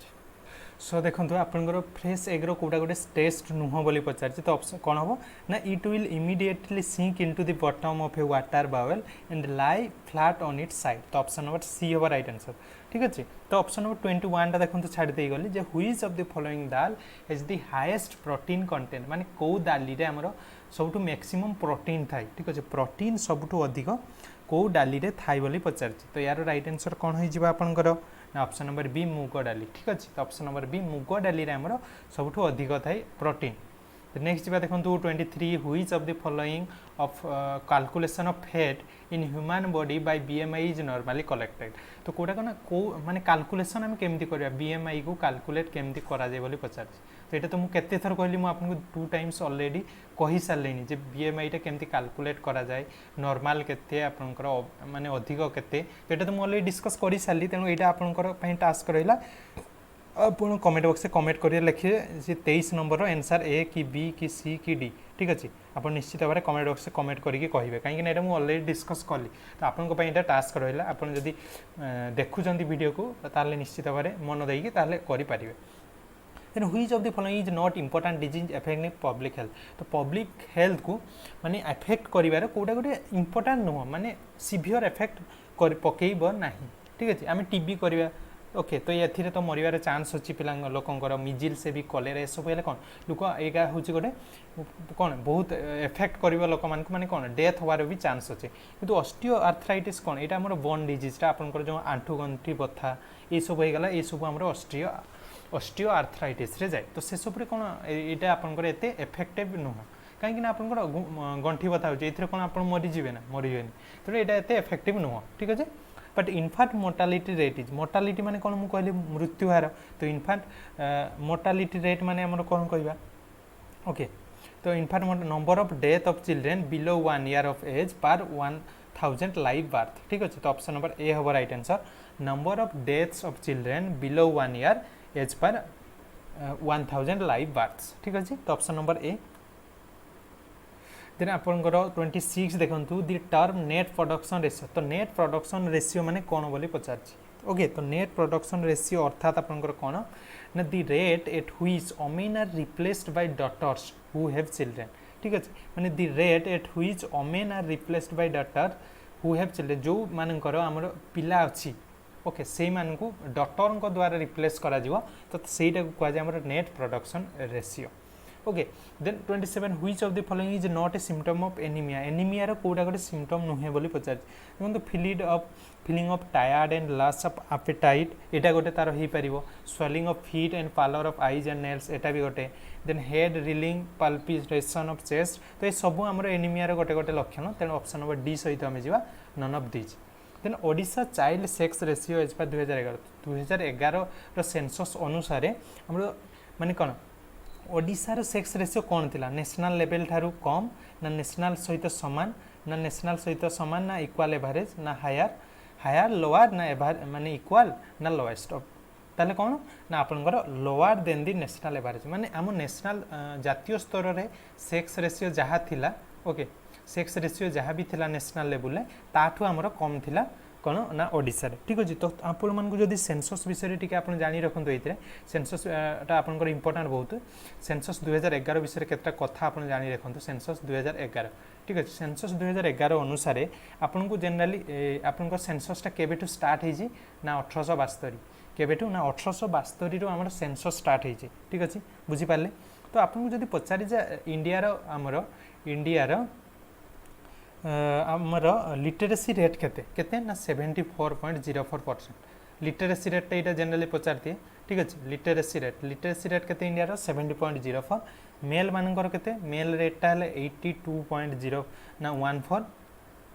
सो देखो आपंकर फ्रेश एग्रो कोटा गोटे टेस्ट नुह बोली पचार तो ऑप्शन कौन हम ना it will immediately sink into the bottom of a water bowl and lie flat on its side तो ऑप्शन नंबर सी होगा राइट आंसर ठीक अच्छे तो ऑप्शन नंबर 21 देखो छाड़ी दे गली जे which of the following dal is the highest protein content माने कौ डाली रे हमर सबुठ मैक्सिमम प्रोटीन थाए ठीक अच्छे प्रोटीन सबुठ अधिक कौ डाली रे थाई बोली पचार तो यार राइट आंसर कौन हो आपनकर ना ऑप्शन नंबर बी मुग डाली ठीक अच्छे तो ऑप्शन नंबर बी मुग डाली रे हमर सबुठ अधिक थाए प्रोटीन नेक्स्ट जी देखो 23 which of the following of calculation of fat in human body by BMI is normally collected. तो कोटा कौन को माने कैलकुलेशन आम केमती करबा बीएमआई को कैलकुलेट केमती करा जाय बोली पचार। तो ये तो मुझे केते थर कहली मु आपको 2 टाइम्स ऑलरेडी कहि सारलेनी जे बीएमआई टा केमती कैलकुलेट करा जाय नॉर्मल केते आपनकर माने अधिक केते। तो ये तो मुझे ऑलरेडी डिस्कस करि सारली तेणु एटा आपनकर पई टास्क रहिला। आप कमेंट बॉक्स में कमेंट करिए लिखिए जे 23 नंबर आंसर ए कि बी कि सी कि डी। ठीक अच्छे आप निश्चित भाव में कमेंट बॉक्स में कमेंट करके कहे कहीं ये मुझे ऑलरेडी डिस्कस कली। तो आपंप यहाँ टास्क रहा आप जब देखुं वीडियो को ताले निश्चित भाव में मन देकी करें। Then which of the following is not important disease affecting public health. तो पब्लिक हेल्थ को माने एफेक्ट करिवार कोटा गोटे इंपोर्टेंट नुह माने सीवियर एफेक्ट पकेब ना। ठीक अच्छे आम टीबी करवा ओके। तो ये तो मरवार चान्स अच्छी पिला लोकंर मिजिल से भी कलेरा सब है कौन लोक यहाँ हूँ गोटे कौन बहुत एफेक्ट कर लोक माने कौन डेथ होवार भी चान्स अच्छे। किंतु ऑस्टियो आर्थराइटिस कौन यहाँ आम बोन डिजीजटा आपंकर जो आंठू गंठी बथा ये सब होगा ये सब आम ऑस्टियो आर्थराइटिस जाए। तो से सब कौन यहाँ आपंकर एत एफेक्टिव नुह कहीं आपंकर गंठी बथा हो कौन आप मरीजे ना मरीबे। तो यहाँ एत एफेक्टिव नुह। ठीक अच्छे but in fact mortality rate is mortality माने कौन मुझे कहली मृत्यु हार। तो इनफैक्ट मोर्टालिटी रेट माने आमर कौन कहवा ओके। तो in fact number of death of children below 1 year of age per 1000 live birth. ठीक अच्छे तो ऑप्शन नंबर ए हम right answer number of deaths of children below 1 year age per 1000 live births. ठीक अच्छे तो ऑप्शन नंबर ए। देन आपंकर 26 देखु the term net production ratio. तो नेट प्रोडक्शन रेशियो माने कौन बोली पचार ओके। तो नेट प्रोडक्शन रेशियो अर्थात आपंकर कौन ना the rate at which women are replaced by daughters who have children. ठीक अच्छे माने the rate at which women are replaced by daughter who have children जो मानकर आमर पिला अच्छी ओके से मानकु डॉटर द्वारा रिप्लेस करा जिवो। तो सेटा को कहा जाय आमर net production ratio okay. Then 27 which of the following is not a symptom of anaemia. Anaemia कोटा गोटे सिम्पटम नुहे बोली पचार देखो feeling of tired and loss of appetite एटा गोटे तार हो पार। Swelling of feet and pallor of eyes and nails एटा भी गोटे। Then head reeling palpitation of chest. तो ये सब आम एनीमिया गोटे गोटे लक्षण तेणु ऑप्शन नंबर डी सहित आम जा none of these. Then Odisha child sex ratio as per 2011 census अनुसार आम माने कौन ओडिशार सेक्स रेशियो कौन थिला नेशनल लेवल ठारू कम ना नेशनल सहित समान ना नेशनल सहित समान ना इक्वाल एवरेज ना हायर लोअर ना माने इक्वाल ना लोएस्ट। ताले कौन ना आपनकर लोअर देन दी नेशनल एवरेज माने आम नेशनल जातीय स्तर रे सेक्स रेशियो जहाँ थिला ओके सेक्स रेशियो जहाँ भी थिला नेशनल लेवल ताठू आमर कम थिला कौन ना ओडिशा। ठीक अच्छे तो आपण मानक जदि सेंसस विषय टी आप जानी रखु ये सेंसस आपंकर इंपोर्टाट बहुत सेंसस 2011 विषय केतटा कथा आप जानी रखु सेंसस 2011। ठीक अच्छे सेंसस 2011 अनुसार आपन को जेनराली आपन सेंससटा केबेठू स्टार्ट होइछि ना 1872 केबेठू ना 1872 आमर सेंसस स्टार्ट होइछि। ठीक अच्छे बुझीपारे। तो आपन को जदि पचारि जा इंडियार आमर लिटरेसी रेट केते ना 74.04%। लिटरेसी रेट यहाँ जनरली पचारती। ठीक अच्छे लिटरेसी रेट केते इंडिया 70.04। मेल मानकर केते मेल रेटा है 82.0 ना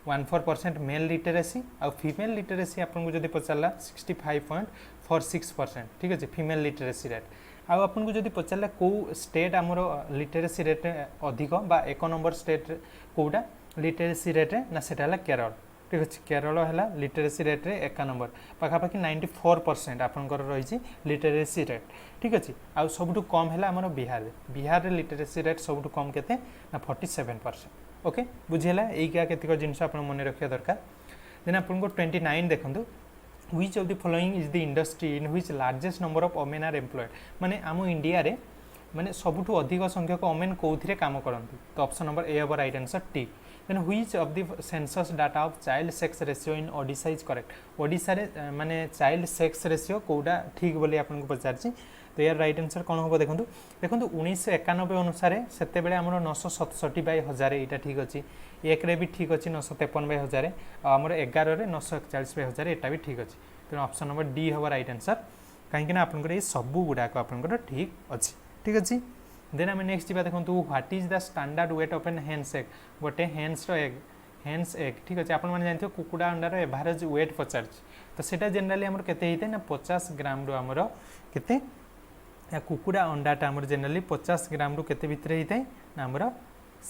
14% मेल लिटरेसी आ फीमेल लिटरेसी आपको जब पचारा 65.46%। ठीक अच्छे फीमेल लिटरेसी रेट आपको जब पचारा कौ स्टेट आमर लिटरेसी रेट अधिक बा 1 नंबर स्टेट कौटा लिटरेसी रेट ना सेटा केरल। ठीक अच्छे केरल है लिटरेसी रेट रे 1 नंबर पाखापाखि 94% आपंकर रही लिटरेसी रेट। ठीक अच्छे आउ सबुठु कम है आमर बिहार लिटरेसी रेट सबुठु कम केते ना 47%। ओके बुझीला यहीका केतिक जिनस आप मन रखा दरकार। देन आपको 29 देखो which of the following is the industry in which largest number of women are employed. माने आम इंडिया रे माने सबुठु अधिक संख्यक ओमेन कौथिरे काम करती। तो ऑप्शन नंबर ए हम राइट आंसर टी। Then which of the census data of child sex ratio in Odisha is correct. Odisha रे माने चाइल्ड सेक्स रेशियो कौटा ठीक बोली आपको पचारछि। तो यार राइट आंसर कौन हम देखो 1991 अनुसार से आमर 967/1000 यहाँ ठीक अच्छे। 1 रे भी ठीक अच्छे 953/1000 आमर 11 रे 941/1000 यहाँ भी ठीक अच्छे। तेणु ऑप्शन नंबर डी हम राइट आंसर कहीं आपंकर ये सब गुड़ाक आपंकर ठीक अच्छे। ठीक अच्छे देन आम नेक्स्ट जा देखो what is the standard weight of an hens egg गोटे हेन्स एग ठीक अच्छे आप जानते कुकुड़ा अंडार एवरेज वेट पचार तो सेटा जनरली आमर केते होता है ना 50 ग्राम आमर केते कुकुड़ा अंडाटा आमर जनरली 50 ग्राम केते भितर होता है ना आमर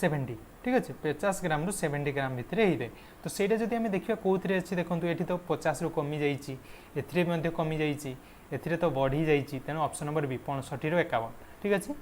70 ठीक अच्छे 50 ग्राम रु 70 ग्राम भितर होता है तो ସେଇଟା ଯଦି ଆମେ ଦେଖିବା କୋଉଥିରେ ଅଛି ଦେଖନ୍ତୁ ଏଠି ତ 50 ରୁ କମି ଯାଇଛି ଏଥିରେ ମଧ୍ୟ କମି ଯାଇଛି ଏଥିରେ ତ ବଢି ଯାଇଛି ତେଣୁ ଅପସନ नंबर बी 65 ରୁ 51 ठीक अच्छे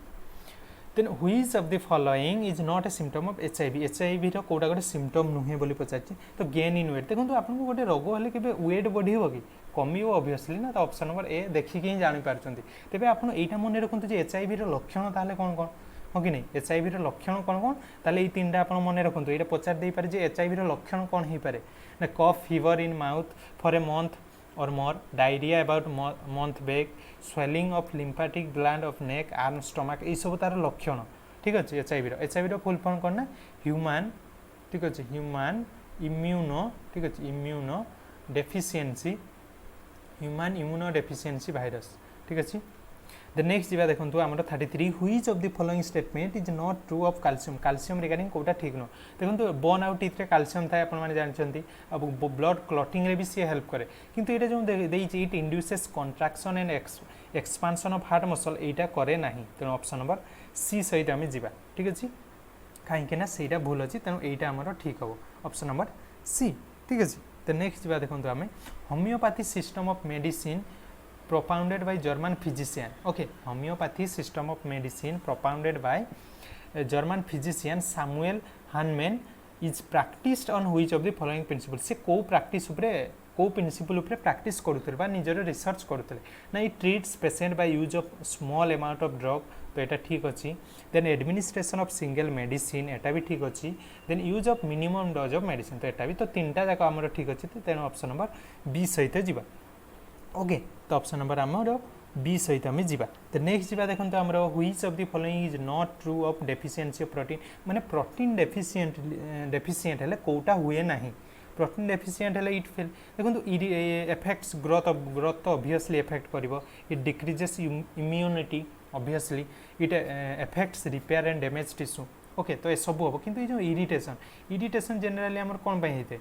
then which of the following is not a symptom of HIV रो कोडा गोटे सिम्पटम नुहे बोली पचारछि तो गेन इन वेट देखो आपको गोटे रोग हेले केबे वेट बढ़िबो कि कमिबो ऑब्वियसली ना तो ऑप्शन नंबर ए देखिक ही जानि पारछंती तेबे आपण एटा मन रखंतु जे एचआईवी रो लक्षण ताले कोन कोन हो कि नहीं एचआईवी रो लक्षण कोन कोन ताले ई तीनटा आपण मन रखंतु एटा पचार दे पारे जे एचआईवी रो लक्षण कोन हे पारे ना cough fever in mouth for a month or more, diarrhea about month back, swelling of lymphatic gland of neck, arm, stomach ये सब तार लक्षण ठीक अच्छे एचआईवी रो फुल फॉर्म करना ह्यूमन ठीक अच्छे ह्यूमन इम्यूनो ठीक अच्छे immuno deficiency human immuno deficiency virus ठीक अच्छे द नेक्स्ट जी देखो आम 33 which of the following statement is not true of calcium calcium regarding कोटा ठीक नो देखो बोन आउ टीथ रे कैल्शियम थाए आपण माने जानछंती अब ब्लड क्लॉटिंग रे भी सी हेल्प करे किंतु एटा जो देइछि it induces contraction and expansion of heart muscle एटा करे नाही तेनो ऑप्शन नंबर सी सहित आमे जिबा ठीक अछि काहे ना सेटा भूल अछि तेनो एटा हमर ठीक हो ऑप्शन नंबर सी ठीक अछि तो नेक्स्ट जी देखो आमे homeopathy system of medicine propounded by German physician okay homeopathy system of medicine propounded by German physician Samuel Hahnemann is practiced on which of the following principles से को practice उपरे को प्रिंसिपल उपरे practice करूथले बा निजर रिसर्च करूथले ना it treats patient by use of small amount of drug तो एटा ठीक अछि then administration of single medicine एटा भी ठीक अछि then use of minimum dose of medicine तो एटा भी तो तीनटा जाक हमर ठीक अछि तेनो ऑप्शन नंबर बी सहित जिबा ओके तो ऑप्शन नंबर आमर बी सहित आम जा तो नेक्स्ट जा देखते आम which of the following is not true of deficiency of protein माने प्रोटीन डेफिशिएंट हेले कोटा हुए नाही प्रोटीन डेफिशिएंट हेले इट फेल देखो एफेक्ट्स ग्रोथ तो ऑब्वियसली एफेक्ट करिवो it decreases immunity obviously it affects repair and damage tissue okay तो ये सब हम किंतु जो इरिटेशन जनरली आमर कोन पई हेते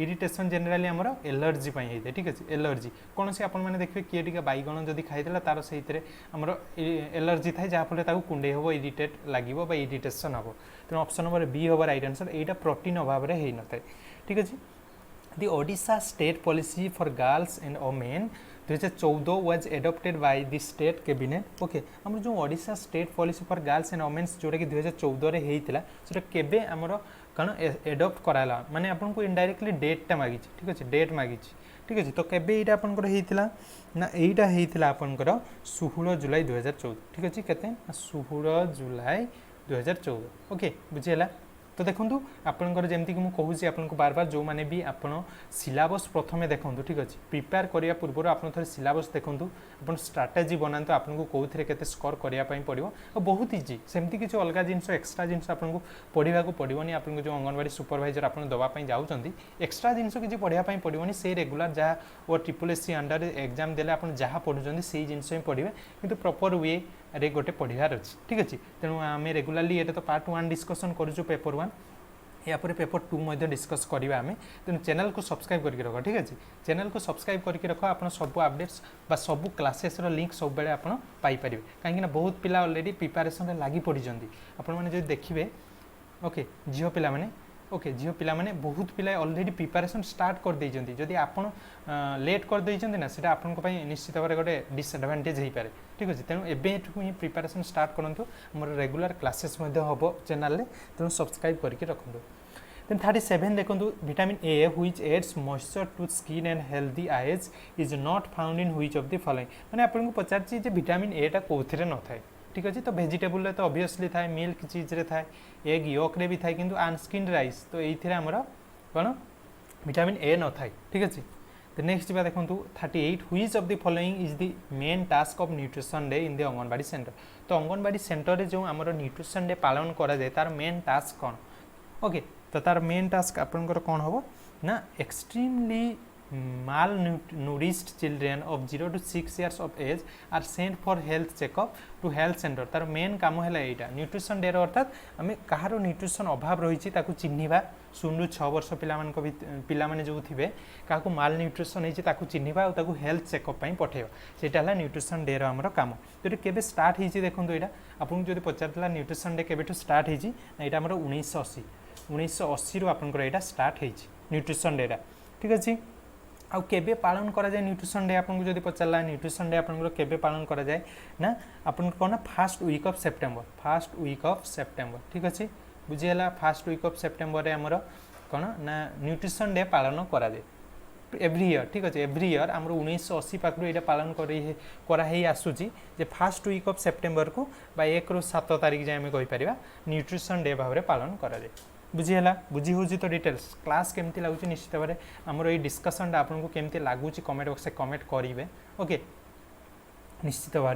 इरिटेशन जनरली आमर एलर्जी होता है ठीक अच्छे एलर्जी कौन से आपने देखिए किए टी बैगण जब खाईदेला तार से आमर एलर्जी थाए जहाँफल कुंडे हम इरिटेट लगे इरिटेशन हम तेणु ऑप्शन नंबर बी हम राइट आंसर यहाँ प्रोटीन अभाव में हो न ठीक अच्छे the Odisha state policy for girls and women 2014 was adopted by the state cabinet okay आम जो Odisha state policy for girls and womens जोटा कि 2014 रे होता से केबे आमर कौन एडप्ट कराला माने आपन को इनडायरेक्टली डेटटा मागी ठीक अच्छे डेट मागी ठीक अच्छे तो केबे एटा आपनकर हेइतिला ना एटा हेइतिला आपनकर 16 जुलाई 2014 ठीक अच्छे केते 16 जुलाई 2014 ओके बुझिला तो देखो आपंकर जमीक मुझे कहूँ आपको बार बार जो मैंने भी आपड़ सिलेबस प्रथमे देखूँ ठीक अच्छे प्रिपेयर करने पूर्व आप थे सिलेबस देखूँ आप स्ट्राटेजी बनाते आपको कौन के स्कोर करने पड़ो और बहुत इजी सेमती किसी अलग जिन एक्सट्रा जिन आपको पढ़ा पड़ोनी आपको जो अंगनवाड़ी सुपरवाइजर आप दवाई जाऊँगी एक्सट्रा जिन किसी पढ़ाई पड़ोनी से रेगुलर जहाँ और ट्रिपल अंडर एग्जाम देले आप जहाँ पढ़ुं से जिनस ही पढ़े कि प्रॉपर वे रे गोटे पढ़ार अच्छी ठीक अच्छे तेणु आम रेगुलाली ये तो पार्ट 1 डिस्कसन करूँ पेपर 1 या पेपर 2 डिस्कस करवा आम तेणु चैनल को सब्सक्राइब करके रख ठीक अच्छे चैनल को सब्सक्राइब करके रख आप सब अपडेट्स बा सब क्लासेस लिंक सब बेले आप पाइपर कहीं बहुत पिला ऑलरेडी प्रिपरेशन लगी पड़ी आपण मैंने जो देखिए ओके झील पिला माने ओके झील पिला माने बहुत पिला ऑलरेडी प्रिपरेशन स्टार्ट कर देइजंती जदि आपण लेट कर देइजंती ना सेटा आपन को पई निश्चित भाव गोटे डिसएडवांटेज हो पारे ठीक अच्छे तेणु एबेठू ही प्रिपरेशन स्टार्ट करूँ मोर रेगुलर क्लासेस हम चैनल तेणु सब्सक्राइब करके रखुँ देन 37 देखो vitamin A which aids moisture to skin and healthy eyes is not found in which of the following माने आपन को पचारछि जे विटामिन ए टा कोथिरे न थाए ठीक अच्छे तो वेजिटेबल तो ऑब्वियसली थाए मिल्क चीज रे थाए एग योक रे भी थाए किंतु अनस्किन्ड राइस तो ये आमर कौन विटामिन ए न थाए ठीक अच्छे तो नेक्स्ट बात देखो 38 which of the following is the main task of nutrition day in the anganwadi centre तो अंगनवाड़ी सेंटर रे जो आमर न्यूट्रिशन डे पालन करा जाए तार मेन टास्क कौन ओके तो तार मेन टास्क आपनकर कौन हम ना extremely malnourished children of 0 to 6 years of age are sent for health checkup to health center तार मेन काम है यहाँ न्यूट्रिशन डे अर्थात आम कहार न्यूट्रिशन अभाव रही चिन्हवा 0 ରୁ 6 वर्ष पिलाने जो थे क्या माल न्यूट्रिशन होती चिन्हवा और हेल्थ चेकअप पठेगा सेटा है न्यूट्रिशन डे आमर काम तो ये स्टार्ट होती देखो यहाँ आपको जो पचार न्यूट्रिशन डे के स्टार्ट होती यहाँ आम 1980 रू आपंकर यहाँ स्टार्ट होती न्यूट्रिशन डेटा ठीक अच्छे आउ केबे पालन करा जाए न्यूट्रिशन डे आपको जो पचारा न्यूट्रिशन डे आपंकर केबे पालन करा जाए ना आपन कौन ना फर्स्ट वीक ऑफ सेप्टेम्बर ठीक अच्छे बुझीगला फर्स्ट वीक ऑफ सेप्टेम्बर रे हमर कौन ना न्यूट्रिशन डे पालन करा जाए एव्री ईयर ठीक अच्छे एव्री ईयर आम 1980 पाखु ये पालन कराई आसूची जे फर्स्ट वीक ऑफ सेप्टेम्बर को 1 ରୁ 7 तारीख जाए आम कहीपर न्यूट्रिशन डे भाव में पालन करा जाए बुझीगला बुझी हो तो डिटेल्स क्लास केमती लगुच निश्चित भाव आमर ये डिस्कसन आपको केमती लगुच कमेंट बॉक्स कमेंट करेंगे ओके निश्चित भाव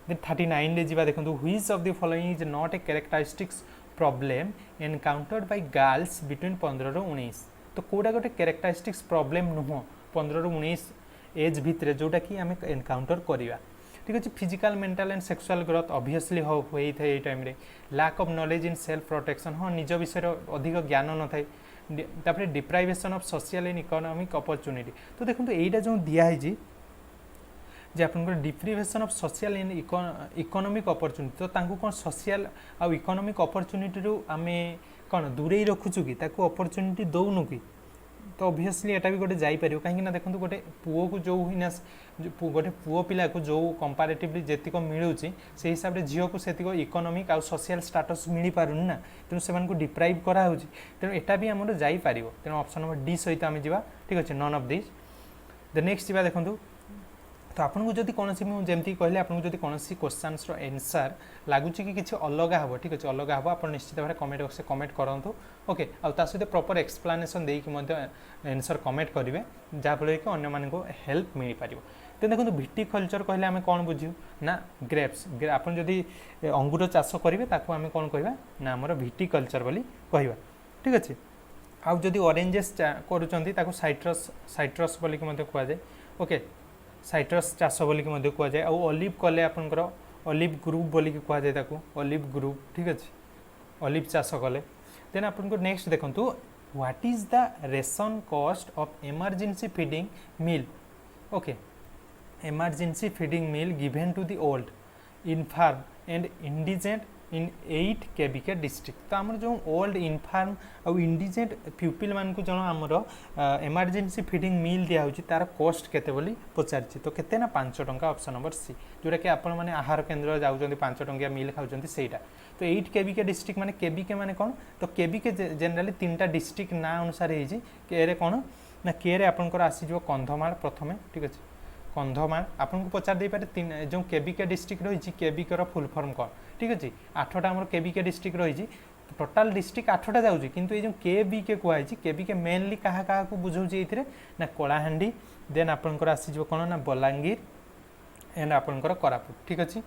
में 39 रे जीवा देखो which of the following is not a characteristics problem encountered by girls between 15 ରୁ 19 तो कौटा गोटे कैरेक्टरिस्टिक्स प्रॉब्लम नुह 15 ରୁ 19 एज भितर जोटा कि आम एनकाउंटर करवा ठीक अच्छे physical mental and sexual growth obviously होता है ये टाइम रे lack of knowledge in self protection हाँ निज विषय अधिक ज्ञान न थाए deprivation of social and economic opportunity तो देखो यहीटा जो दिखाई जे आप deprivation of social and economic opportunity तो तांको कौन सोशल आ इकोनॉमिक अपॉर्चुनिटी रू आम कौन दूरे रखुचु कि अपॉर्चुनिटी दौनु कि तो ऑब्वियसली एटा भी गोटे जापर कहीं देखो गोटे पुओ को जो गोटे पुओ पिला को जो कंपैरेटिवली जेतिक मिलूँ से हिसाब से झील को से इकोनॉमिक आउ सोशल स्टेटस मिल पारुनी ना तेणु से डिप्राइव कराऊँ तेणु एटा भी आमर जापर तेणु ऑप्शन नंबर डी सहित आम जा ठीक अच्छे none of this the next जा देखो तो आपको जब कौन जमी कहले आपको जब कौन क्वेश्चन एनसर लगुच कि किसी अलग हम ठीक अच्छे अलग हम आप निश्चित भाव कमेंट बॉक्स कमेंट करूँ ओके आउ सहित प्रॉपर एक्सप्लेनेशन देकी एनसर कमेंट करेंगे जहाँफल कि अन्य हेल्प मिल पार तो देखो भिटिकल्चर कहले आम कौन बुझू ना ग्रेप्स आप जदि अंगूर चाष करेंगे आम कौन कहवा ना आमर भिटिकल्चर बोली कहवा ठीक अच्छे आउ जदि ऑरेंजेस करुँच साइट्रस बोलिक कहुए ओके साइट्रस चाष बोलिक कहुए आउ ऑलिव कले आपंकर ऑलिव ग्रुप बोलिक कहुए ऑलिव ग्रुप ठीक अच्छे ऑलिव चाष कले देन आपको नेक्स्ट देखो what is the ration cost of emergency feeding meal okay emergency feeding meal given to the old infirm and indigent in 8 KBK district तो आमर जो ओल्ड इनफार्म और इंडिजेंट प्यूपिल मान को जो आमर इमरजेंसी फीडिंग मील दिया होची तार कॉस्ट केते बोली पचारछि तो केते ना 5 टंका ऑप्शन नंबर सी जोटा कि आपण माने आहार केंद्र जाउछन्ती 5 टंकिया मील खाउछन्ती सेटा तो 8 KBK डिस्ट्रिक्ट माने KBK माने कोन तो KBK जनरली 3टा डिस्ट्रिक्ट ना अनुसार हेजी के रे कोन ना के रे आपनकर आसी जो कंधमाल प्रथमे ठीक अछि कंधमाल आपको पचार दे पारे जो केबिके डिस्ट्रिक्ट रही केबिकर फुल फॉर्म कौन ठीक अच्छे 8टा आम केबिके डिस्ट्रिक्ट रही टोटाल डिस्ट्रिक्ट 8टा जाऊँगी किंतु ये केबिके कहुई केबिके मेनली क्या बुझाऊँ ये ना कलाहांडी देन आपंकर आसीज कौन ना बलांगीर एंड आपंकर कोरापुट ठीक अच्छे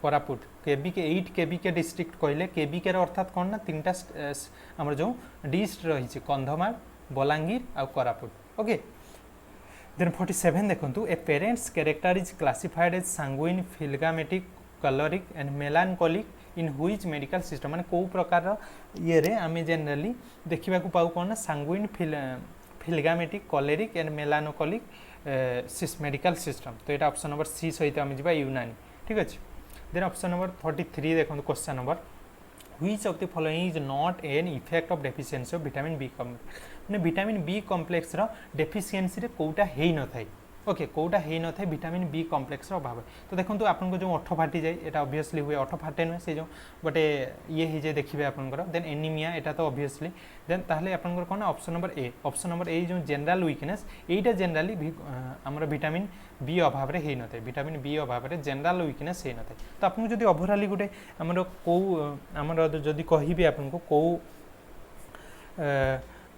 कोरापुट केबिके 8 केबिके डिस्ट्रिक्ट कहले केबिके अर्थात कौन ना 3टा आम जो डिस्ट्रिक्ट रही कंधमाल बलांगीर आ कोरापुट ओके Then 47 देखो a parents character is classified as sanguine phlegmatic choleric and melancholic in whose medical system माने कौ प्रकार ये रे आम जेनराली देखा पाऊ कौन ना सांगुइन phlegmatic choleric and मेलानकोलिक medical system तो यहाँ ऑप्शन नंबर सी सहित आम जा यूनानी ठीक अच्छे देन ऑप्शन नंबर 43 देखो question number which of the following is not an effect of deficiency of vitamin B complex माने vitamin B complex रो deficiency रे कोटा हेई न थाई ओके कोटा हेई न थाई vitamin B complex रो अभाव तो देखंतु आपनको जो ओठ फाटी जाय एटा ऑब्वियसली हुए ओठ फाटे न से जो गोटे ये हे जे देखिबे आपनकर देन एनीमिया एटा तो ऑब्वियसली देन ताहले आपनकर कोन ऑप्शन नंबर ए जो जनरल वीकनेस एटा जनरली हमर vitamin B अभाव रे हेई न थाई vitamin B अभाव रे जनरल वीकनेस हेई न थाई तो आपनको जदी ओवरऑली गोटे हमर को हमर जदी कहिबे आपनको को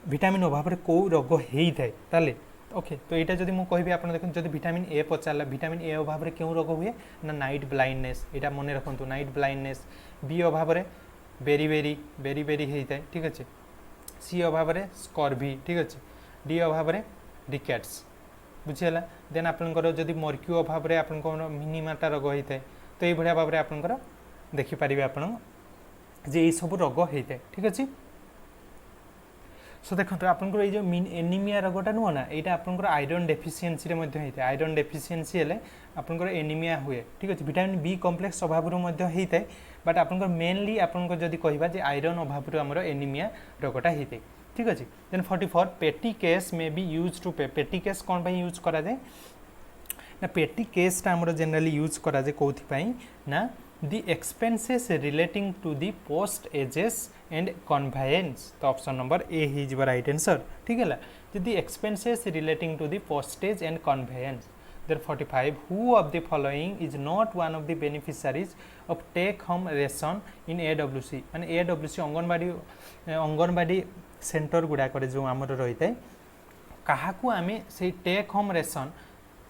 विटामिन अभाव रे को रोग हेई थाए ताले ओके तो यहाँ जब मुझे कहि आप देखते जब विटामिन ए पचारा विटामिन ए अभाव में क्यों रोग हुए ना नाइट ब्लाइंडनेस यहाँ मन रखु नाइट ब्लाइंडनेस बी अभाव में बेरी बेरी बेरी बेरी होता है ठीक अच्छे सी अभाव में स्कर्वी ठीक अच्छे डी अभाव में रिकेट्स बुझीगला देन आपंकर जदि मर्क्यू अभाव में आप मिनिमाटा रोग होता है तो ये भाव में आपंकर देखिपारे आप ये सब रोग होता है ठीक अच्छे। सो देखो आपंकर ये जो एनीमिया रोगटा नुह ना यहाँ आपंकर आयरन डेफिशिएंसी होता है आयरन डेफिशिएंसी हेले आपंकर एनीमिया हुए ठीक अच्छे विटामिन बी कम्प्लेक्स अभाव होता है बट आपंकर मेनली आपंकर जदि कहबा आयरन अभाव आमर एनीमिया रोगटा होता है ठीक अच्छे। Then 44 petty case may be use to petty case कौन यूज करा जाए ना पेटी केसटा आमर जनरली यूज करा जाए कौन ना the expenses relating to the post ages and conveyance तो option number A he is right answer ठीक है the expenses relating to the postage and conveyance then 45 who of the following is not one of the beneficiaries of take home ration in AWC माने AWC अंगनवाड़ी सेंटर गुड़ा करे जो आमर रही है कहा आम से टेक होम रेशन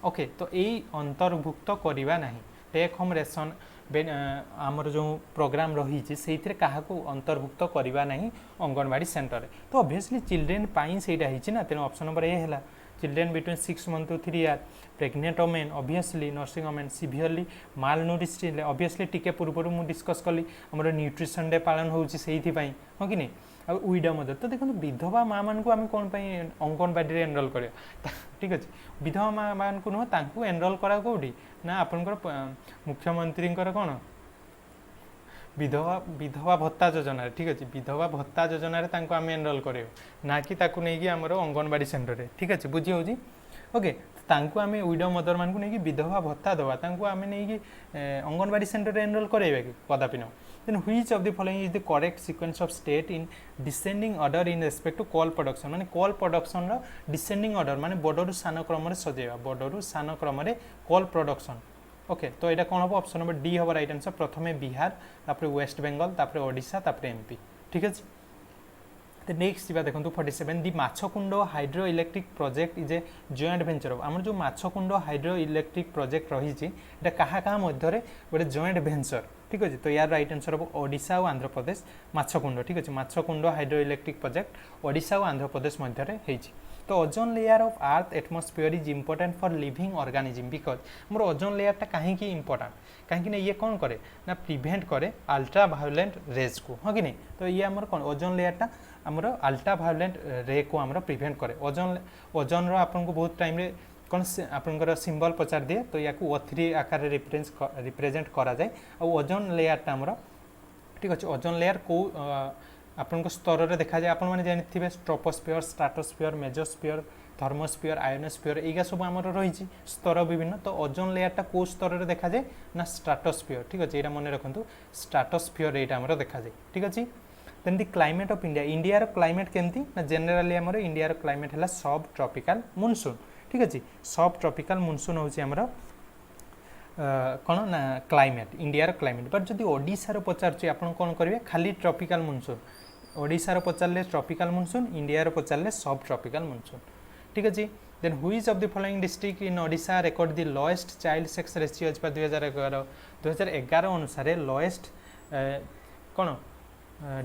ओके तो यही अंतर्भुक्त करवा नहीं टेक होम रेशन आमर जो प्रोग्राम रही से क्या अंतर्भुक्त करवा नहीं अंगनवाड़ी सेंटर तो ऑब्वियसली चिल्ड्रेन पाई से ना तेणु ऑप्शन नंबर ए है children between 6 months to 3 years pregnant women obviously nursing women severely mall nutrition obviously टिके पूर्व मुझे डिस्कस कली आमर न्यूट्रिशन डे पालन होती हाँ कि नहीं आ विडो मदर तो देखो विधवा माँ मान आम कौन अंगनवाड़ी एनरोल कर ठीक अच्छे विधवा माँ मान नुह एनरोल करा कौटी ना आपंकर मुख्यमंत्री कौन विधवा विधवा भत्ता योजना ठीक अच्छे विधवा भत्ता योजना आम एनरोल कर ना कि नहीं आमर अंगनवाड़ी सेंटर ठीक अच्छे बुझी हो ओके आम विडो मदर मानक नहीं विधवा भत्ता दवा आम नहीं अंगनवाड़ी सेंटर एनरोल कराइबा कि कदापि न then which of the following is the correct sequence of state in descending order in respect to call production माने call production रो descending order माने बड़रू सान क्रम रे सजेबा बड़रू सान क्रम रे call production ओके तो यहाँ कौन हम ऑप्शन नंबर डी हम राइट आंसर प्रथमे बिहार तापर वेस्ट बेंगल तापर ओडिशा तापर एमपी ठीक है। तो नेक्स्ट जा देखो 47 the Machkund hydro electric project is a joint venture आमर जो माछकुंड हाइड्रो इलेक्ट्रिक प्रोजेक्ट रही क्या मध्य गोटे जॉइंट वेंचर ठीक अच्छे। तो यार राइट आंसर हम ओडिशा और आंध्र प्रदेश माछकुंड ठीक अच्छे Machkund hydro electric project Odisha और आंध्र प्रदेश मध्य तो ozone layer of earth atmosphere is important for living organism because more ozone लेयरटा कहीं इम्पोर्टेंट कहीं ये कौन करे ना प्रिवेंट करे अल्ट्रा वायोलेंट रेज को हाँ कि नहीं तो ये आमर कौन ओजोन लेयरटा आमर अल्ट्रा वायोलेंट रे को आमर प्रिवेंट करे ओजोन आपको बहुत टाइम रे कौन आपंकर सिंबल पचार दिए तो या O3 आकार रिप्रेजेंट करा जाए और ओजोन लेयरटा आमर ठीक अच्छे ओजोन लेयर को आपन स्तर में देखा जाए आप जानते स्ट्रोपोस्फियर स्ट्राटोस्फियर मेजोस्फियर थर्मोस्फियर आयोनोस्फियर यही सब आमर रही स्तर विभिन्न तो ओजोन लेयरटा कौ स्तर में देखा जाए ना स्ट्राटोस्फियर ठीक अच्छे यहाँ मन रखु स्ट्राटोस्फियर यहाँ आमर देखा जाए ठीक अच्छे। Then the climate of India India climate केमती ना जनरली आमर इंडिया क्लाइमेट है सब ट्रॉपिकल मुनसून ठीक अच्छे सब ट्रॉपिकल मुनसून होमर कौन ना क्लाइमेट इंडिया क्लाइमेट बट जब ओडिशार पचार आप कौन करेंगे खाली ट्रॉपिकल मुनसून ओडिशार पचारे ट्रॉपिकल मुनसून इंडिया पचारे सब ट्रॉपिकल मुनसून ठीक अच्छे। Then which of the following district in Odisha record the lowest child sex ratio as per 2011 अनुसार लोएस्ट कौन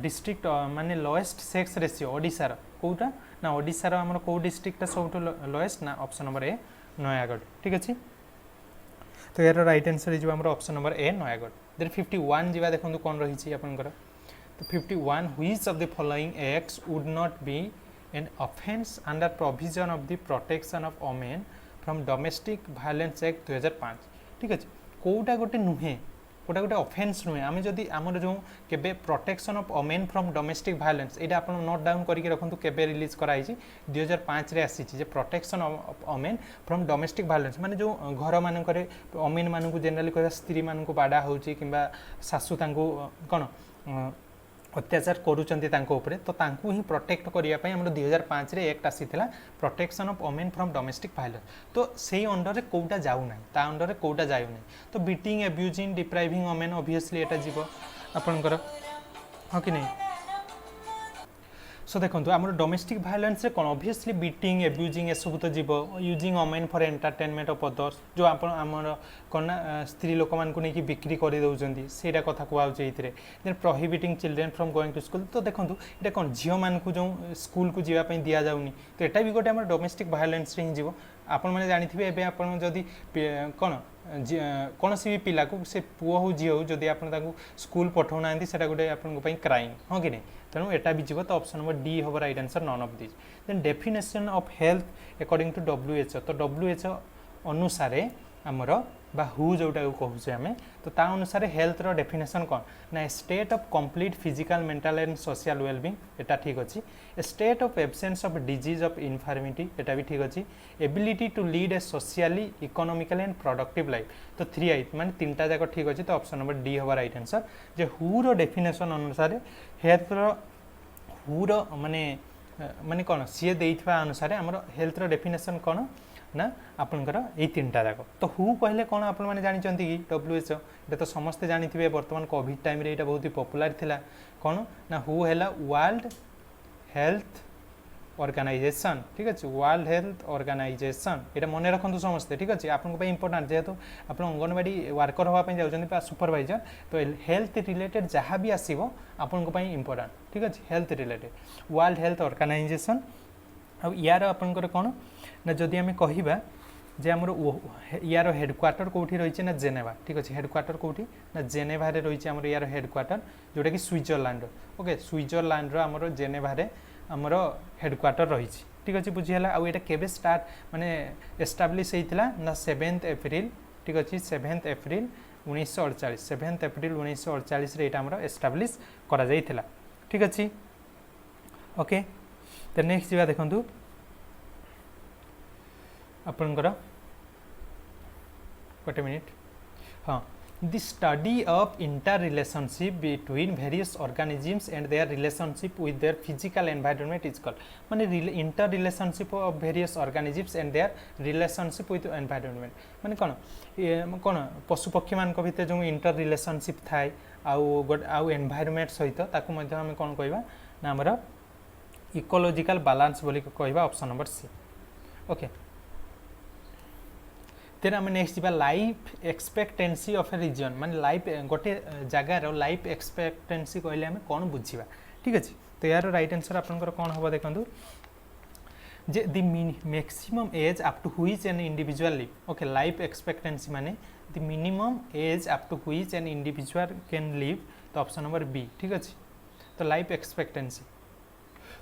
डिस्ट्रिक्ट माने लोएस्ट सेक्स रेशियो ओडिशार कौटा ना ओडिशार आमर कौ डिस्ट्रिक्ट सब लोएस्ट ना ऑप्शन नंबर ए नयागढ़ ठीक अच्छे। तो यार राइट आंसर हो option number A Nayagarh. Then 51 जीवा देखो कौन रही आपंकर तो 51 which of the following acts would not be an offence under provision of the protection of women from domestic violence act 2005 ठीक अच्छे कौटा गोटे नुहे गोटे गोटे ऑफेंस नुहे आम जदि आमर जो केबे protection of women from domestic violence यहाँ आप नोट डाउन करके रखु केबे रिलीज कराई 2005 रे आसी protection of women from domestic violence माने जो घर मानक वोमेन मानक जनरली कह स्त्री मानक बाड़ा हो सासू कौन अत्याचार करुँचे तो तांकु ही प्रोटेक्ट करने आम 2005 रे एक्ट आसीथिला protection of women from domestic violence तो से अंडर कौटा जाऊना ता अंडर कौटा जाऊना तो beating abusing depriving women obviously एटा जीव आपनकर हाँ कि नहीं। सो देखो आम डोमेस्टिक भायोलेंस रे कौन ऑब्वियसली बीटिंग एब्यूजिंग एसबू तो जीव using amen for entertainment of others जो आप आमर कौन ना स्त्री लोक मानक नहीं बिक्री कर दौरान से कथा कहते ये then prohibiting children from going to school तो देखो ये कौन झील मानक जो स्कूल को जावाई दि जाऊनी तो यहाँ भी गोटे डोमेस्टिक भायोलेंस ही जीव आपण मैंने जानी एवं आप जदि कौन कौन भी पिला को से पुओ हो झी हो जदि आप स्कूल पठाऊना से गोटे आपंपाई क्राइम हाँ कि नहीं तेणु एटा भी जीव तो ऑप्शन नंबर डी हम right answer none of this then definition of health according to WHO तो WHO अनुसार आमर बा हु जोटा कहूचे आम तो ता अनुसार हेल्थ रो डेफिनेशन कौन ना state of complete physical mental and social wellbeing एटा ठीक अच्छी state of absence of disease of infirmity एटा भी ठीक अच्छी ability to lead a socially economical and productive life तो 3 माने 3टा जाक ठीक अच्छी तो ऑप्शन नंबर डी हम राइट आंसर जे हु रो डेफिनेशन अनुसार हेल्थ रो हु रो माने माने कौन सी देइथवा अनुसार आमर हेल्थ रो डेफिनेशन कौन ना आपणकर ये 3टा जाक तो हु कहले कौन आप जानते कि WHO ये तो समस्ते जानी बर्तमान कोविड टाइम रे बहुत ही पॉपुलर थिला कौन ना हु है वर्ल्ड हेल्थ ऑर्गेनाइजेशन ठीक अच्छे वर्ल्ड हेल्थ ऑर्गेनाइजेशन ये मन रखु समस्ते ठीक अच्छे आपको इंपोर्टेंट जेहेतु आप अंगनवाड़ी वर्कर हाँपाई जाऊँच सुपरवाइजर तो हेल्थ रिलेटेड जहाँ भी आसो आपंप इंपोर्टेंट ठीक अच्छे health related world health organisation आ यार आपंकर कौन ना जदि आम कह जे आमर यार हेडक्वार्टर कौटी रही ना जेनेवा ठीक अच्छे हेडक्वार्टर कौटी ना जेनेवा रही आमर यार हेडक्वार्टर जोटा कि स्विट्जरलैंड ओके स्विट्जरलैंड आमर जेनेवा आमर हेडक्वार्टर रही ठीक अच्छे बुझीगला आउ ये केबे स्टार्ट माने एस्टाब्लिश होता ना 7 एप्रिल ठीक अच्छे 7 एप्रिल 1948 7 एप्रिल 1948 रे आमर एस्टाब्लिश करा जाइथिला ठीक अच्छे ओके तो नेक्स्ट जा देखु आपणकर गोटे मिनिट हाँ the study of inter relationship between various organisms and their relationship with their physical environment is called माने inter relationship of various organisms and their relationship with environment माने कौन पशु पक्षी मान भितर जो इंटर रिलेशनशिप थाए आउ एनवायरनमेंट सहित ताकू मध्य आम कौन कहवा ना आमर इकोलॉजिकल बैलेंस बोली कहवा ऑप्शन नंबर सी ओके तेन आम नेक्स्ट जा life expectancy of a region माने लाइफ गोटे जगार लाइफ एक्सपेक्टेंसी कहले आम कौन बुझा ठीक अच्छे तो यार राइट आंसर आपंकर कौन हम देखो जे the maximum age up to which an individual live okay life expectancy माने the minimum age up to which an individual can live तो ऑप्शन नंबर बी ठीक अच्छे तो लाइफ एक्सपेक्टेंसी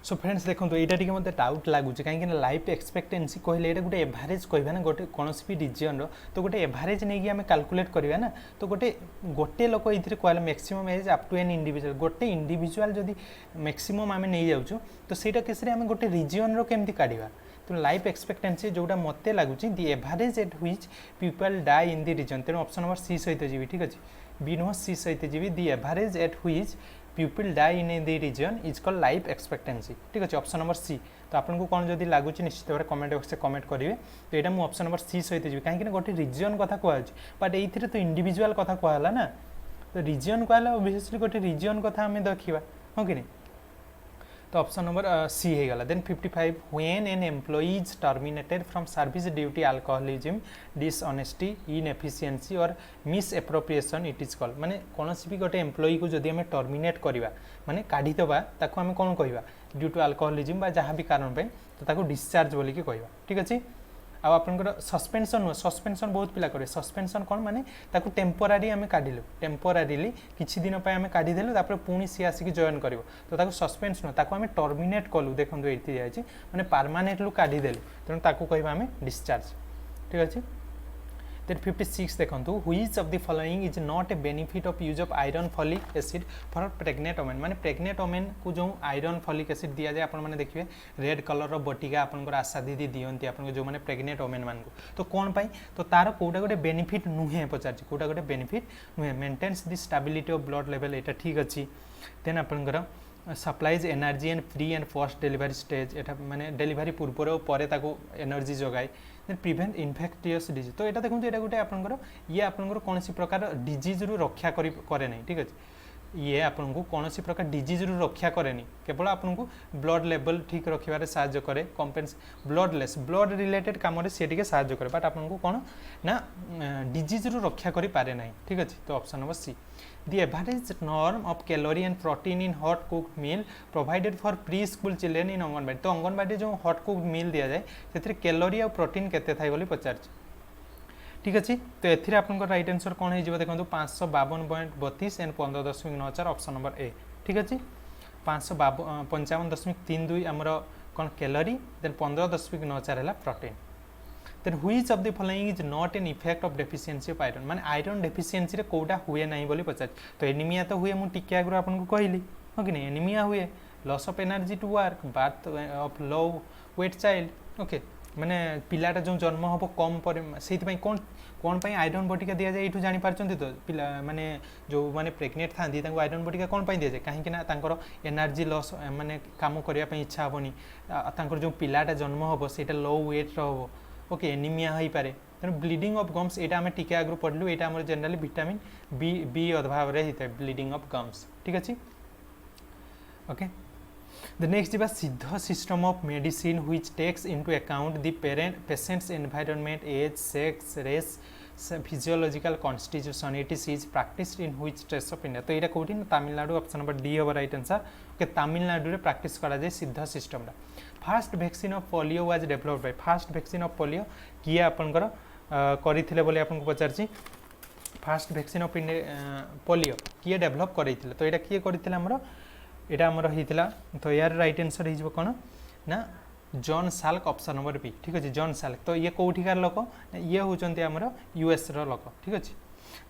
सो फ्रेंड्स देखो यहाँ टी मतलब डाउट लगुच कहीं लाइफ एक्सपेक्टेंसी कहले ये गोटे एवरेज कहवा ना गोटे कौन भी रिजन तो गोटे एवरेज नहीं आम कैलकुलेट करवा ना तो गोटे लोक ये कहला maximum age up to an individual गोटे इंडिविजुअल जदि मैक्सिमम आम नहीं जाऊँ तो सहीटा केस आम गोटे रिजन केमती काढ़ा तो लाइफ एक्सपेक्टेंसी जोटा मत लगुच the average at which people die in the region तेणु ऑप्शन नंबर सी सहित जी ठीक अच्छे बी नुह सी सहित जी the average at which people die in the region is called life expectancy ठीक अच्छे ऑप्शन नंबर सी तो आपको कौन जब लगुच निश्चित भाव कमेंट बॉक्स से कमेंट करेंगे तो यहाँ मुझे ऑप्शन नंबर सी सहित जी कहीं गोटे रिजन कथा कहूँ बट ये तो इंडिविजुअल कथा कहला ना तो रिजन कहला ओबियसली गोटे रिजन कथा आम देखा हाँ कि नहीं तो ऑप्शन नंबर सी हो गला then 55 when an employee is terminated from service duty alcoholism dishonesty inefficiency और misappropriation it is called माने कौन भी गोटे एम्प्लॉई को जदि आम टर्मिनेट करवा माने काढ़ीदबा ताको आम कौन कहवा ड्यू टू अल्कोहलिज्म बा जहाँ भी कारण पे तो ताको डिस्चार्ज बोलिकी कहवा ठीक अच्छे आपंकर सस्पेंशन नुह सस्पेंशन बहुत पिला करे सस्पेंशन कौन माने ताको टेम्पोरारी आम काढ़िलु टेम्पोरारीली किछि दिन पे आम काढ़ीदेलु तापर पुणी सी आसिक जॉइन कर तो ताको सस्पेंस नुह ताको आम टर्मिनेट कलु देखो ये जाए माने परमानेंटली काढ़ीदेलु तेणु ताको कहवा आम डिस्चार्ज ठीक अच्छे देन 56 देखो which of the following is not A benefit of use of iron folic acid for pregnant women माने प्रेग्नेंट वोमेन को जो आयरन फॉलिक एसिड दि जाए आपने देखिए रेड कलर बटिका आपंकर आशा दीदी दिखती आप जो मैंने प्रेग्नेंट वोमेन मान तो कौन पाई तो तार कौटा गोटे बेनिफिट नुहे पचार कौटा गोटे बेनिफिट नुहे maintains the stability of blood level यहाँ ठीक अच्छी देन आपंकर supplies energy and free and fast delivery stage एटा माने डिलीवरी पूर्वर और परे ताको एनर्जी जगाए देन प्रिवेंट इन्फेक्टियस डिजीज तो यहाँ देखो ये गोटे आपंकर ये आपंकर कौन प्रकार डिजीज रु रक्षा करे नहीं ठीक अच्छे ये आपको कौन सी प्रकार डिजीज रु रक्षा कैनि केवल आपको ब्लड लेवल ठीक रखार साहाय्य करे कंपेन्स ब्लड रिलेटेड कम सी टे साहाय्य करे बट आपको कौन ना डिजीज रु रक्षा कर पारे ना ठीक अच्छे तो option number C the average norm of calorie and protein in hot cooked meal provided for pre school children in anganwadi तो अंगनवाड़ी जो हॉट कुक्ड मील दि जाए से कैलोरी और प्रोटीन केते थाए बोली पचार ठीक अच्छे तो एथिरे आपनकर राइट आंसर कौन हो देखो 552.32 एंड 15.94 ऑप्शन नंबर ए ठीक अच्छे 555.32 आमर कौन कैलोरी देन 15.94 है protein then which of the following is not an effect of deficiency of iron माने आयरन डेफिशिएंसी रे कोडा हुए नहीं बोली पचार तो एनीमिया तो हुए मु टिके आगु आपन को कहली हो कि नहीं एनीमिया हुए loss of energy to work birth of low weight child okay माने पिलाटा जो जन्म हम कम पर से कौन कौन पाई आयरन बटिका दि जाए ये जापार तो पिला माने जो माने प्रेग्नेंट था आयरन बटिका कौन पाई दि जाए कहीं एनर्जी लॉस माने काम करने इच्छा हेनी जो पिलाटा जन्म हम से लो वेट रो ओके एनीमिया हो पारे तेणु ब्लीडिंग ऑफ गम्स यहाँ आम टीके आगु पढ़लु यहाँ जनरली विटामिन बी बी अभाव होता है ब्लीडिंग ऑफ गम्स ठीक अच्छे ओके द नेक्स्ट जी सिद्ध system of medicine which takes into account the patients environment as sex race physiological constitution it is practised in which states of India तो यहाँ कौटी तमिलनाडु ऑप्शन नंबर डी हम राइट आंसर ओके तमिलनाडु रे प्रैक्टिस करा जाए सिद्ध system fast vaccine of polio was developed by fast vaccine of polio किए आपनकर करथिले बोली आपनको पचारछि फास्ट वैक्सीन ऑफ पोलियो किए डेवलप करथिले तो एटा किए करथिले हमरो एटा हमरो हितला तो यार राइट आंसर हिजबो कोन ना John Salk option number B ठीक अच्छे जॉन साल्क तो ये कौटिकार लोक ये होचंती हमरो यूएस रो लोक ठीक अच्छे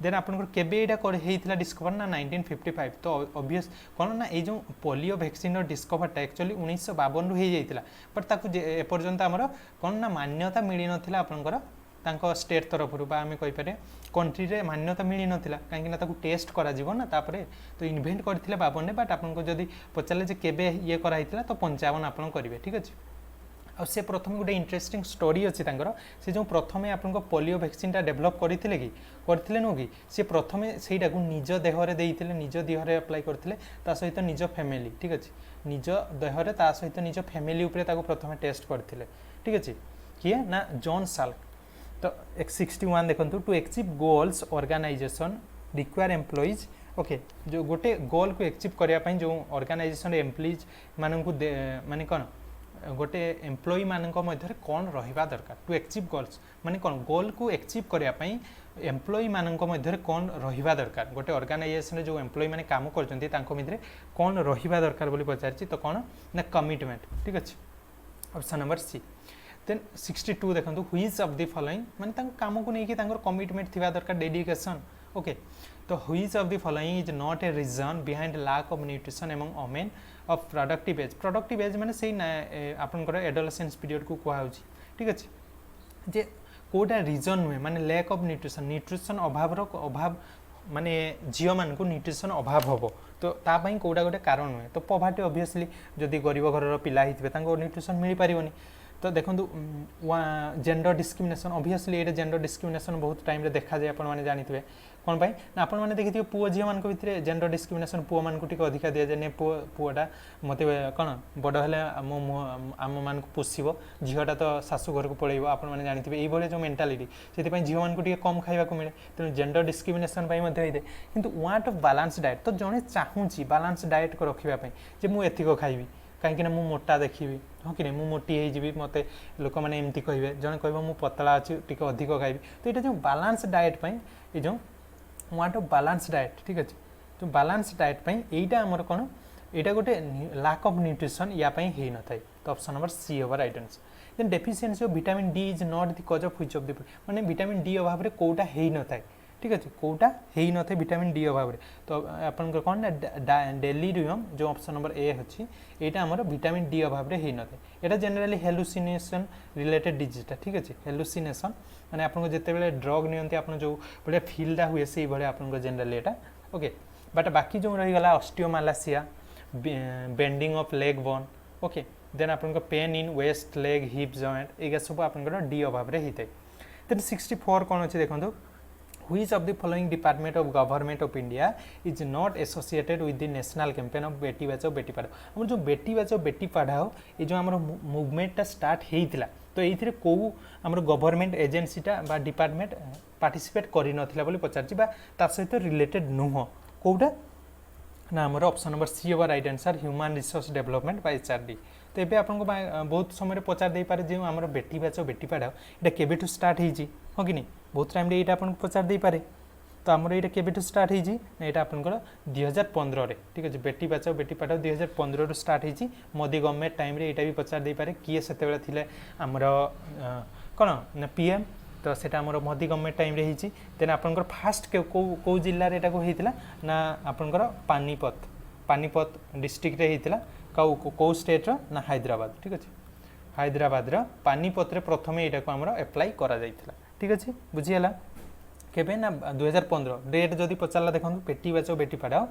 देन आपनकर केबे एटा होइथिला डिस्कवर ना 1955 तो ऑब्वियस कौन ना ये जो पोलियो वैक्सीन डिस्कवरटा एक्चुअली 1952 रु हो जाइतिला बट ताकू एपर्यंत आमर कौन ना मान्यता मिली नथिला आपनकर तांको स्टेट तरफ बा आम कहीपर कंट्री रे मान्यता मिली नथिला कहीं ताकू टेस्ट करा जीवो ना तापरे तो इन्वेंट करथिले 52 बट आपनको जदी पचाले जे केबे ये कराइतिला तो 55 आपन करिवे ठीक अच्छे आ से प्रथम गोटे इंटरेस्टिंग स्टोरी अच्छी से जो प्रथम आपको पोलियो वैक्सीनटा डेभलप करते कि करते नु कि सी प्रथम से निज देहरे देते निज देहरे अप्लाई करते सहित निज फैमिली ठीक अच्छे निज देहरे सहित निज फैमिली प्रथम टेस्ट करते ठीक अच्छे किए ना जॉन साल्क तो 61 देखो to achieve goals organisation require employees okay जो गोटे गोल को अचीव करने जो ऑर्गेनाइजेशन एम्प्लॉइज मानू माने कौन गोटे एम्प्लॉई मानक मध्य कौन रहा दरकार टू अचीव गोल्स माने कौन गोल को अचीव करने एम्प्लॉई मानक मध्य कौन रहा दरकार गोटे ऑर्गेनाइजेशन जो एम्प्लॉई मैंने काम कर कौन रहा दरकार बोली पचार तो कौन ना कमिटमेंट ठीक अच्छे ऑप्शन नंबर सी देन 62 देखो व्हिच ऑफ द फॉलोइंग माने काम को लेकिन कमिटमेंट थी दरकार डेडिकेशन ओके तो which of the following is not a reason behind lack of nutrition among women of productive age माने से आपनकर एडोलेसेंस पीरियड को कहूँ ठीक अच्छे जे कोटा रीजन नुहे माने लैक ऑफ न्यूट्रिशन अभाव माने झील मान को न्यूट्रिशन अभाव हम तो तापाई कौटा गोटे कारण नुहे तो पॉवर्टी ऑब्वियसली जदि गरीब घर पिला होते न्यूट्रिशन मिल पारनी तो देखो जेंडर डिस्क्रिमिनेशन ऑब्वियसली ये जेंडर डिस्क्रिमिनेशन बहुत टाइम देखा जाए आपने जानते कौन पाई ना आपण मैंने देखिए पुओ झील मान भितर जेंडर डिस्क्रिमिनेशन पुओ मान को अधिका दि जाए पुओटा मत कौन बड़ है आम मान पोषिब झीलटा तो शाशु घर को पड़े आप जानते ये जो मेंटालिटी से झील मान को कम खावा मिले तेणु जेंडर डिस्क्रिमिनेशन होता है कि वाट ऑफ बैलेंस डाइट तो जड़े चाहूँगी बैलेंस डाइट को रखापी जे मुझे खाइबी कहीं मुझे मोटा देखी हाँ कि नहीं मोटी होजी मत लोक मैंने एमती कहे जड़े कह मुझे पतला अच्छी टी अधिक खाइबी तो ये जो बैलेंस डाइट ये जो वाट ऑफ बैलेंस डाइट ठीक अच्छे तो बैलेंस डाइट यहीटा आमर कौन यहाँ गोटे लैक ऑफ न्यूट्रिशन या हो न था तो ऑप्शन नंबर सी हम right answer then deficiency of vitamin D is not the cause of which of the माने विटामिन डी अभाव में कौटा हो न था ठीक अच्छे कौटा हो न था विटामिन डी अभाव में तो आपन कौन ना डेलिरियम जो ऑप्शन नंबर ए अच्छी यहाँ आमर विटामिन डी अभाव में हो न था यहाँ जनरली हेलुसिनेशन रिलेटेड डिजीजटा ठीक अच्छे हेलुसिनेशन माने आपन जिते ड्रग नियंती आप जो भाया फिल्डा हुए से भाया आप जनरली यहाँ ओके बट बाकी जो रहीगला osteomalacia bending of leg bone okay then आपन pain in waist leg hip joint ये सब आप डी अभाव में होता है देन 64 कौन अच्छे देखो Which of the following department of government of India is not associated with the national campaign of Beti Bachao Beti Padhao हमर जो बेटी बचाओ बेटी पढ़ाओ ये जो हमर मूवमेंटटा स्टार्ट हेइतिला तो एइथिरे को हमर गवर्नमेंट एजेंसीटा बा डिपार्टमेंट पार्टिसिपेट करि नथिला बोली पचारछि बा तार सहित रिलेटेड नुह कोउटा ना हमर ऑप्शन नंबर सी ओवर right answer human resource development by HRD तो एबे आपनको बहुत समय पचार दे पारे जे हमर बेटी बचाओ बेटी पढ़ाओ एटा केबेटू स्टार्ट हेइछि हो कि नहीं बहुत टाइम ये आपको पचार दे पारे तो आमर ये केबेटू स्टार्ट होइछि ना एटा आपनकर 2015 रे ठीक अछि बेटी बचाओ बेटी पढ़ाओ 2015 रू स्टार्ट होइछि मोदी गवर्नमेंट टाइम रे एटा भी पचार दे पारे किए सेते बेले थिले हमर कोन ना पीएम तो सेटा हमर मोदी गवर्नमेंट टाइम रे होइछि देन आपनकर फास्ट को जिल्ला रे एटा को हेतिला ना आपनकर पानीपत डिस्ट्रिक्ट रे हेतिला को स्टेट रो ना हैदराबाद ठीक अछि हैदराबाद रो पानीपत रे प्रथमे एटा को हमर अप्लाई करा जाइथिला ठीक अच्छे बुझीगला केबे ना 2015 डेट जदि पचारा देखो बेटी बचाओ बेटी पढ़ाओ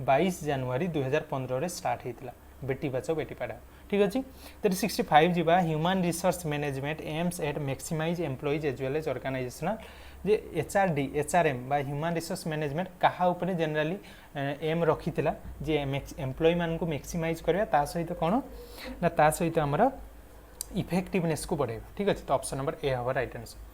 22 जनवरी 2015 रे स्टार्ट होता बेटी बचाओ बेटी पढ़ाओ ठीक अच्छे 65 जीवा human resource management aims at maximise employees as well as organisational जे एचआरडी एचआरएम बा ह्यूमन रिसोर्स मैनेजमेंट कहा ऊपर जनरली एम रखीला जे एम्प्लॉय मान को मैक्सिमाइज करबा ता सहित कोन ना ता सहित हमर इफेक्टिवनेस को बढ़ाइबा ठीक अच्छे तो ऑप्शन नंबर ए हवा राइट आंसर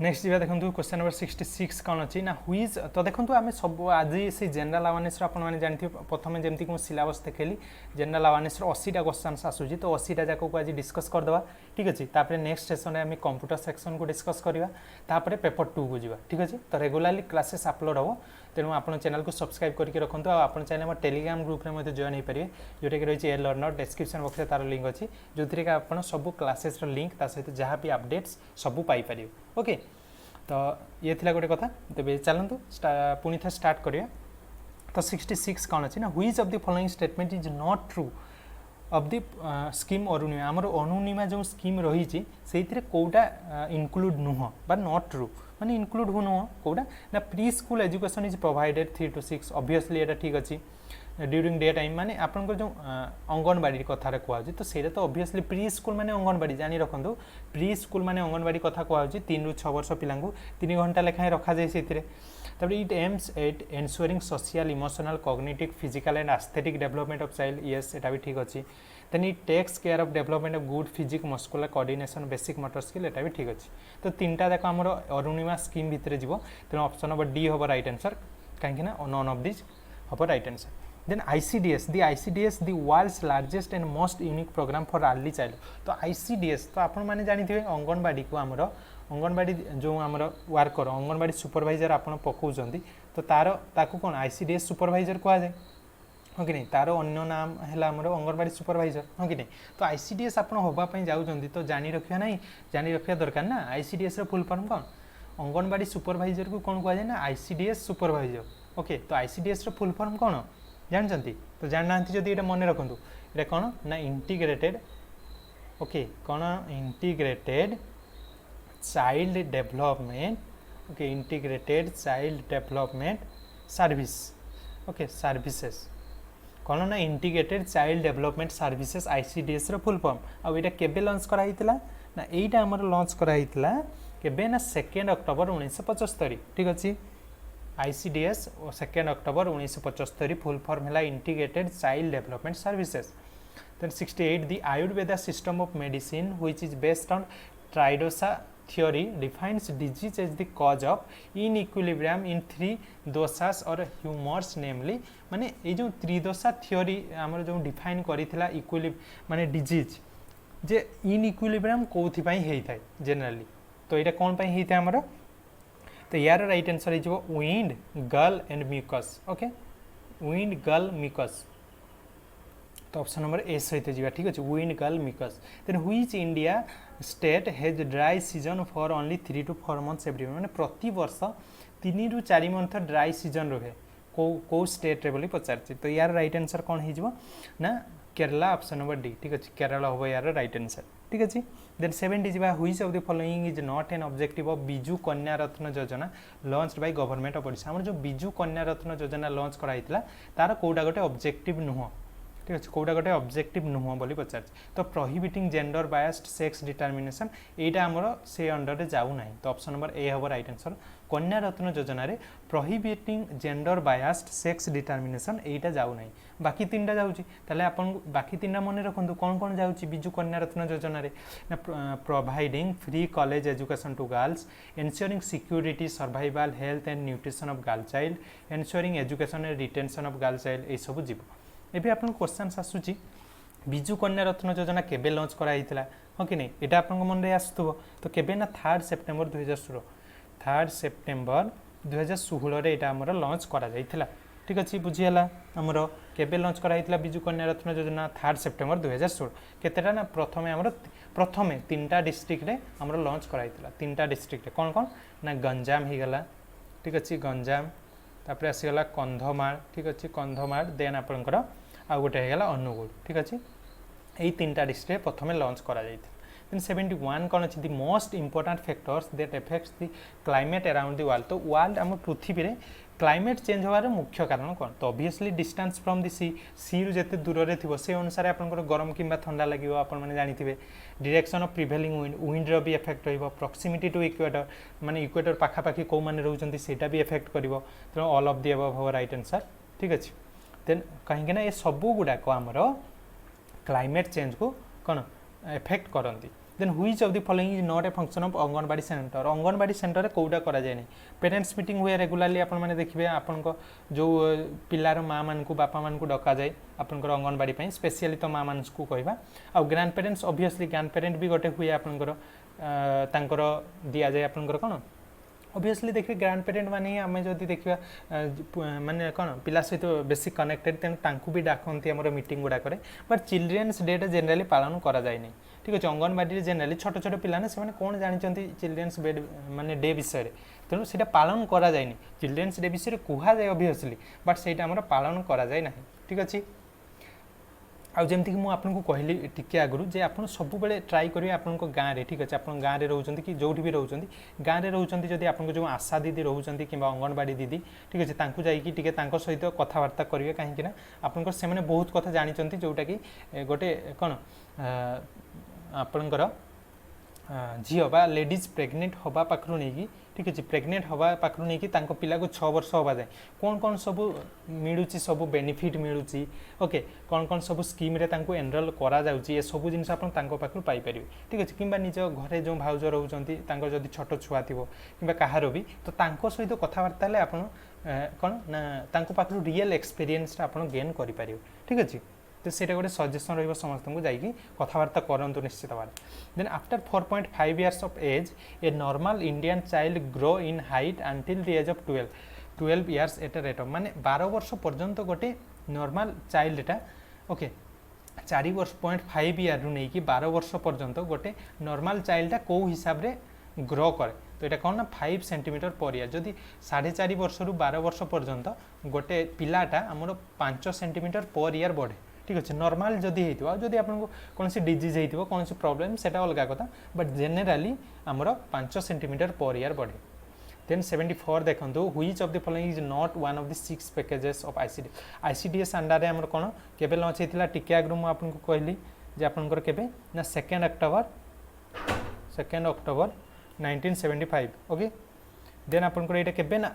नेक्स्ट जीवा देखो क्वेश्चन नंबर 66 कौन अच्छी ना हुईज तो देखो आम सब आज से जनरल अवेयरनेस आपने जानते प्रथम जमी को सिलेबस देखली जनरल अवेयरनेस 80टा क्वेश्चन आसूँ तो 80टा जाक को आज डिस्कस करदे ठीक अच्छे तापर नेक्स्ट सेशन में कंप्यूटर सेक्शन को डिस्कस करवा पेपर 2 को जावा ठीक अच्छे तो रेगुलाली क्लासेस अपलोड हम तेणु आप चैनल को सब्सक्राइब करके रखुद आप चाहिए टेलीग्राम ग्रुप में जॉइन हो पारे जोटा कि रही ए लर्नर डिस्क्रिप्शन बॉक्स में तार लिंक अच्छी जो थी आप सब क्लासेस लिंक ता सहित जहाँ भी अपडेट्स सब पाइपर ओके तो ये थिला गोटे कथा तेज चलतु पुणी थे स्टार्ट करिया तो 66 कौन अच्छी ना which of the following statement is not true of the scheme Arunima आमर अरुणिमा जो स्कीम रही से कौटा इनक्लूड नुह बा नॉट ट्रू माने इनक्लूड हो नुह कौटा ना pre school education is provided 3 to 6 obviously एटा ठीक अच्छी ड्यूरिंग डे टाइम माने आपन जो अंगनवाड़ी कथा कहूँ तो सेटा तो ऑब्वियसली प्री स्कूल माने अंगनवाड़ी जानी रखु प्री स्कूल माने अंगनवाड़ी कथा कहूँ 3 ରୁ 6 वर्ष पिला 3 घंटा लेखाएं रखा जाए से तब it aims at ensuring social emotional cognitive physical and aesthetic development of child yes एटा भी ठीक अच्छी then it takes care of development of good physique muscular coordination basic motor skill एटा भी ठीक अच्छी तो 3टा जाक आमर अरुणिमा स्कीम भितर जीव तेणु ऑप्शन नंबर डी हम राइट आंसर कहीं नॉन ऑफ दिस हम right answer Then ICDS, the world's largest and most unique program for early child. तो ICDS तो आपण माने जानी थे अंगनवाड़ी को आमर अंगनवाड़ी जो आमर वर्कर अंगनवाड़ी सुपरवाइजर आपण पकाउछंती तो ताकू कौन ICDS सुपरवाइजर कहा जाए हाँ कि नहीं तार अन्य नाम है आमर अंगनवाड़ी सुपरवाइजर हाँ कि नहीं तो ICDS आपण होबापी जाऊँगी तो जानी रखा ना जानी रखा दरकार ना ICDS रो फुल फॉर्म कौन अंगनवाड़ी सुपरवाइजर को कौन कहा जाए ना ICDS सुपरवाइजर ओके तो ICDS रो फुल फॉर्म कौन जानते तो जानना जदि ये मन रखु ये कौन ना इंटीग्रेटेड ओके कौन integrated child development okay integrated child development service okay services कौन ना integrated child development services ICDS रो फुल फॉर्म आउ ये केबे लॉन्च कराइतिला ना एटा हमर लॉन्च कराइतिला केबे ना 2 अक्टोबर 1975 ठीक अच्छी ICDS 2 अक्टोबर 1975 फुल फॉर्म है integrated child development services then 68 the Ayurveda system of medicine which is based on tridosha theory defines disease as the cause of inequilibrium in 3 doshas or humors namely माने ये जो त्रिदशा थ्योरी आमर जो डिफाइन करिथिला इक्विलिब्रियम माने डिजीज जे इनइक्विलिब्रियम कोथि पई हेइ थाय जनरली तो एटा कोन पई हेइ थाय आमर तो यार राइट आंसर हो wind gall and mucus okay wind gall mucus तो ऑप्शन नंबर ए सहित जीवा ठीक अच्छे wind gall mucus then which India state has dry season for only 3 to 4 months every माने प्रति वर्ष 3 ରୁ 4 मंथ ड्राई सीजन रहे को स्टेट रे बोली पचारछि तो यार राइट आंसर कौन हो ना केरला ऑप्शन नंबर डी ठीक अच्छे केरला हम यार राइट आंसर ठीक अच्छे देन 70 जीवा which of the following is not an objective of Biju कन्या रत्न योजना launched by government of Odisha हमर जो बिजू कन्या रत्न योजना लॉन्च कराइतिला तार कोडा गोटे ऑब्जेक्टिव नुह ठीक अच्छे कौटा गोटे ऑब्जेक्टिव नुह बोली पचार तो prohibiting gender biased sex determination यहाँ आमर से अंडर रे जाऊ ना तो ऑप्शन नंबर ए हम राइट आंसर कन्या रत्न योजना रे prohibiting gender biased sex determination एटा जाऊ नहीं बाकी तीनटा जाउची ताले आपन बाकी तीनटा मन रखंतु कोन कोन जाउची बिजु कन्या रत्न योजना रे ना providing free college education to girls ensuring security survival health and nutrition of girl child ensuring education and retention of girl child ए सब जीव एबे आपन क्वेश्चन आसुची बिजु कन्या रत्न योजना केबे लॉन्च करा हितला हो कि नहीं एटा आपन मन रे आसुथबो तो केबे ना 3 सेप्टेम्बर 2016 3 सेप्टेम्बर 2016 रे एटा हमर लॉन्च करा जाइथिला ठीक अछि बुझियला हमर केबे लॉन्च करा हितला बिजु कन्या रत्न योजना 3 सेप्टेम्बर 2016 केतेटा ना प्रथमे तीनटा डिस्ट्रिक्ट रे हमर लॉन्च करा हितला तीनटा डिस्ट्रिक्ट रे कोन कोन ना गंजाम ही गला ठीक अछि गंजाम तापर आसी गला कंधमाल ठीक अछि कंधमाल देन आपनकर आ गोटे हे गला अनुगुल ठीक अछि एई तीनटा डिस्ट्रिक्ट प्रथमे लॉन्च करा जाइथिला then 71 कौन अच्छी most important factors that affects the climate around the world तो वर्ल्ड आम पृथ्वी रे क्लाइमेट चेंज होवार मुख्य कारण कौन तो ऑब्वियसली डिस्टेंस फ्रॉम द सी रु जेते दूर रे थिबो से अनुसार आपनकर गरम किंबा ठंडा लागिवो आपन माने जानिथिबे डायरेक्शन ऑफ प्रिवेलिंग विंड रो भी इफेक्ट होइबो प्रॉक्सिमिटी टू इक्वेटर माने इक्वेटर पाखा पाखी को माने रहउचंती सेटा भी इफेक्ट करबो तो ऑल ऑफ द अबव हवर राइट आंसर ठीक अछि देन कहीं ना ये सब गुडा को हमर क्लाइमेट चेंज को कौन इफेक्ट करंती then which of the following is not a function of anganwadi centre कोउडा करा जाय नै पेरेंट्स मीटिंग हुए रेगुलरली आपन माने देखिबे आपन को जो पिलार मां मान को बापा मान को डका जाय आपन को अंगनवाड़ी पई स्पेशली तो मां मान को कहबा आ grandparents obviously grandparent भी गोटे हुए आपन को तांकर दिया जाय आपन को कोन ऑब्वियसली देखिए ग्रैंड पेरेंट माने आम जदि देखा माने कौन पिला सहित बेसी कनेक्टेड तेणु तांकु भी डाकती आम मीटिंग गुड़ा करे बट चिल्ड्रेन्स डे जेनराली पालन करा जाय नहीं ठीक अच्छे अंगनवाड़ी जेनराली छोट छोट पिला से कौन जानते चिल्ड्रेन्स माने डे विषय तेणु से पालन करा जाय नहीं चिल्ड्रेन्स डे विषय कह जाए ऑब्वियसली बट से पालन करा जाय नहीं ठीक अच्छे आउ जमती कि आपको कहली टिके आगु जे आप सब बेले ट्राई करेंगे आपन गाँव में ठीक अच्छे आप गाँव में रोच कि जो भी रोच गाँव में रोच जब आपको जो आशा दीदी रोच कि अंगनवाड़ी दीदी ठीक अच्छे जाइए सहित कथबार्ता करेंगे कहीं आपंकर से बहुत कथा जानते जोटा कि गोटे कौन आपणकर झील बा लेडीज प्रेग्नेंट हवा पाखु नहीं ठीक अच्छे प्रेग्नेंट हवा पाखु नहीं पिला को 6 वर्ष हवा जाए कौन कौन सब मिलूँ सब बेनिफिट मिलूँ ओके कौन कौन सब स्कीम रे तांको एनरोल करा जाउची ये सब जिनस आपन तांको पाखु पाई परिबे ठीक अच्छे किंबा निज घरे जो भाउज रहउचंती तांको जदी छोट छुआ थिबो किंबा काहारो भी तो तांको सहित कथबार्ता ले आपन कौन ना तांको पाखु रियल एक्सपीरियंस आपन गेन करि परिबे ठीक अच्छे तो सेटा गोटे सजेसन रहिबो समस्त को जाइकी कथबार्ता करंतु निश्चित भाव then after 4.5 years of age a normal Indian child grow in height until the age of 12 years at rate of माने 12 वर्ष पर्यंत गोटे नॉर्मल चाइल्डटा ओके 4 वर्ष 0.5 इयर रु नहीं कि 12 वर्ष पर्यंत गोटे नॉर्मल चाइल्डटा को हिसाब रे ग्रो करे तो ये कौन ना 5 सेंटीमीटर पर इयर जदि 4.5 वर्ष रु 12 वर्ष पर्यंत गोटे पिलाटा आमर 5 सेंटीमीटर पर इयर बढ़े ठीक अच्छे नॉर्मल जदि होती जदि आपको कौन डिजीज हो कौन प्रॉब्लम से अलग कथा बट जेनेराली आमर 5 सेंटीमीटर पर इयर बढ़े देन 74 देखो which of the following is not one of the 6 packages of ICDS under आमर कौन केबे लॉन्च होता टिके आगु मुझे आपको कहली जे आपनकर केबे ना 2 अक्टोबर 1975 ओके देन आपनकर एटा केबे ना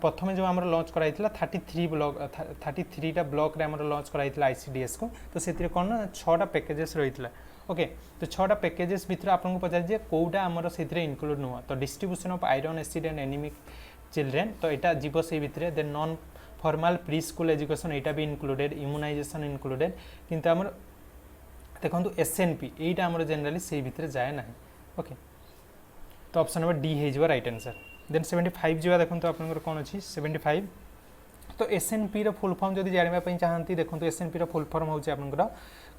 प्रथम जो आमर लॉन्च कराइतला 33 टा ब्लॉक रे आमर लॉन्च कराइतला आईसीडीएस को तो सेतिर कोन ना 6टा पैकेजेस रहितला ओके तो 6टा पैकेजेस भितर आपनको पचार जे कोडा आमर सेतिर इंक्लूड नुवा तो distribution of iron acid and anaemic children तो एटा जीव से भितर then non formal pre school education एटा भी इंक्लूडेड इम्यूनाइजेशन इंक्लूडेड किंतु आमर देखंतु एसएनपी एटा आमर जनरली से भितर जाय ना ओके तो ऑप्शन नंबर डी हे जिवो राइट आंसर देन 75 जो देखो तो आपंकर कौन अच्छी 75 तो एसएनपी रो फुल फॉर्म जदि जानिबा चाहती देखो तो एसएनपी रो फुल फॉर्म होची आपनकर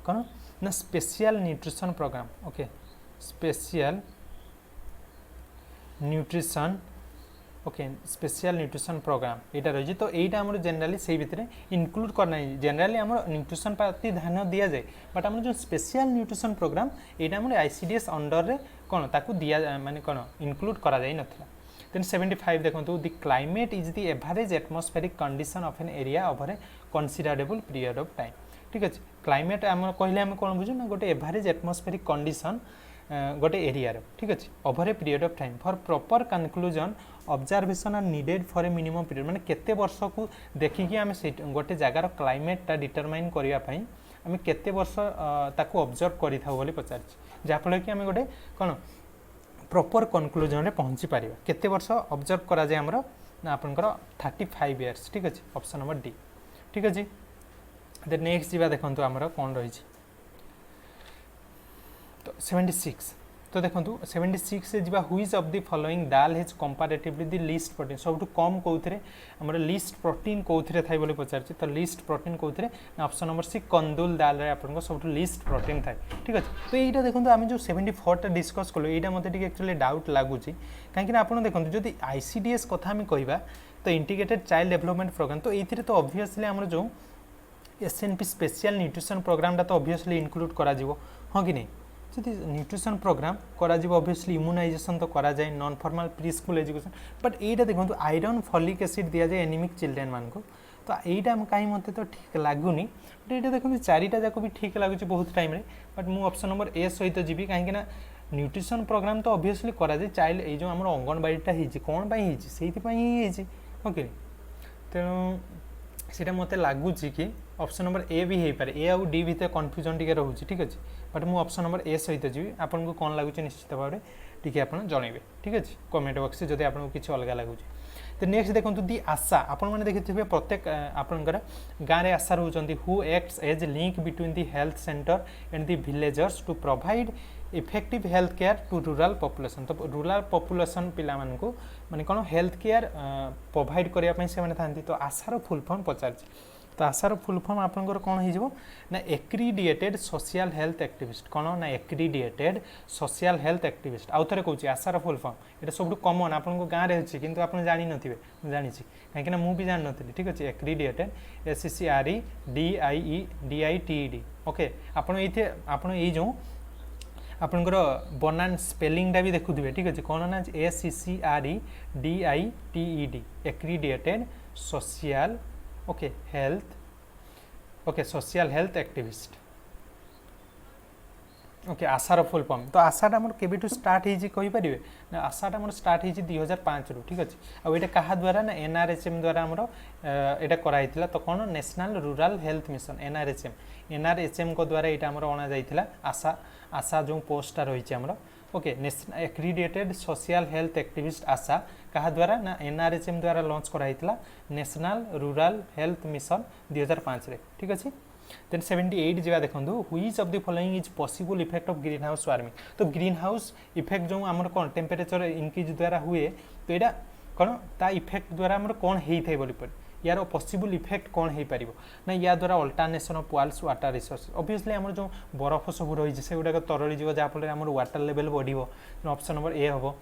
कौन ना special nutrition programme okay special nutrition okay special nutrition programme यहाँ रही तो यहाँ आम जेनराली से भितर इनक्लूड करना जेनराली आम न्यूट्रिशन प्रति ध्यान दि जाए बट आम जो स्पेशल न्यूट्रिशन प्रोग्राम यहाँ आम आईसीडीएस अंडर रे कौन ताकू दिया माने कौन इनक्लूड करा जाई नथिला देन 75 देखो the climate is the average atmospheric condition of an area over A considerable period of time ठीक अच्छे क्लाइमेट आम कहले आम कौन बुझू ना गोटे एवरेज एटमॉस्फेरिक कंडीशन गोटे एरिया ठीक अच्छे over a period of time for proper conclusion observation are needed for a minimum period माने केते वर्ष को देखिकी आम से गोटे जगार क्लाइमेटा डिटरमाइन करने आम केते वर्ष ताको ऑब्जर्व करि थाउ बोली पचार जहाँफल कि आम गोटे कौन प्रॉपर कंक्लूजन रे पहुँची पार केते वर्ष ऑब्जर्व करा जाए आमर ना आपनकर 35 इयर्स ठीक अच्छे ऑप्शन नंबर डी ठीक अच्छे देन नेक्स्ट जीवा देखंतु आमर कौन रही तो 76 तो देखो 76 से जीवा हुईज ऑफ द फॉलोइंग डाल hedge comparatively the least protein सब कम कौन आमर लीस्ट प्रोटीन कौन थाई बोली पचार तो लीस्ट प्रोटीन कौन ऑप्शन नंबर सी कंदुल दाल आपको सब लीस्ट प्रोटीन थाए ठीक अच्छे तो यहाँ देखो आम जो 74टा डिस्कस कलु यहाँ मतलब एक्चुअली डाउट लगुच कहीं आप देखो जो आईसीडीएस कथा आम कहवा तो इंटीग्रेटेड चाइल्ड डेवलपमेंट प्रोग्राम तो ये तो ऑब्वियसली आमर जो एसएनपी स्पेशल न्यूट्रिशन प्रोग्राम तो ऑब्वियसली इंक्लूड करा जिवो हाँ कि नहीं जदि न्यूट्रिशन प्रोग्राम करा जिवो ऑब्वियसली इम्यूनाइजेशन तो करा जाए non formal pre school education but यहाँ देखो आयरन फॉलिक एसिड दि जाए एनीमिक चिल्ड्रेन मान को तो यहाँ कहीं मत तो ठीक लगुनि बट यहाँ देखो चारिटा जाक भी ठीक लगुच बहुत टाइम रे बट मु ऑप्शन नंबर ए सहित जीवी कहीं न्यूट्रिशन प्रोग्राम तो ऑब्वियसली करा जाए चाइल्ड ये जो आम अंगनवाड़ीटा होती कौन से ओके तेणु सीटा मत लगुच कि ऑप्शन नंबर ए भी हो पारे ए आउ डी भितर कन्फ्यूजन टी रोचे ठीक अच्छे बट मुझे ऑप्शन नंबर ए सहित जी आपको कौन लगुच निश्चित भाव में टी आप जनइबे ठीक अच्छे कमेंट बॉक्स जब आपको किसी अलग लगुच तो नेक्स्ट देखो दी आशा आपण मैंने देखिए प्रत्येक आपंकर गाँव में आशा रोचान who acts as link between the health centre and the villagers to provide effective health care to rural population तो रूरल पॉपुलेशन पिला मानकु माने कौन हेल्थ केयर प्रोवाइड करने से था तो आशार फुल फॉर्म पचार तो आशार फुल फॉर्म आपंकर कौन हो ना एक्रीडिएटेड सोशल हेल्थ एक्टिविस्ट कौन ना एक्रीडिएटेड सोशल हेल्थ एक्टिविस्ट आउ थे कौन आशार फुल फॉर्म ये सब कमन आपको गाँव में अच्छी कितु आप जानी थे जानी कहीं मुझे जान नी ठीक अच्छे एक्रीडिएटेड SCCREDIEDITED ओके आप जो आपंकर बनान स्पेलिंगटा भी देखुए ठीक अच्छे कौन ना SCCREDITED accredited social okay health okay social health activist okay आशार फुल फॉर्म तो आशाटा मोर केबेठू स्टार्ट होती कहींपारे ना आशाटा मोर स्टार्ट होती 2005 रु ठीक अच्छे आईटा क्या द्वारा ना NRHM द्वारा आमर यहाँ कराई तो कौन national rural health mission NRHM को द्वारा यहाँ आमर अणा जाइथिला आशा आशा जो पोस्टा रही आमर okay national accredited social health activist ASHA क्या द्वारा ना NRHM द्वारा लॉन्च कराई नेशनल रूरल हेल्थ मिशन 2005 रे ठीक अच्छे देन 78 जगह देखो which of the following is possible effect of green house warming तो ग्रीन हाउस इफेक्ट जो आमर कौन टेम्परेचर इंक्रीज द्वारा हुए तो यहाँ कौन ता इफेक्ट द्वारा आमर कौन होता है बोली यार पॉसिबल इफेक्ट कौन हो पार ना या द्वारा alternation of walls water resource obviously आमर जो बरफ सब रही है गुड़ाक तरली जीव जहाँफल आम वाटर लेवल बढ़ो ऑप्शन नंबर ए हम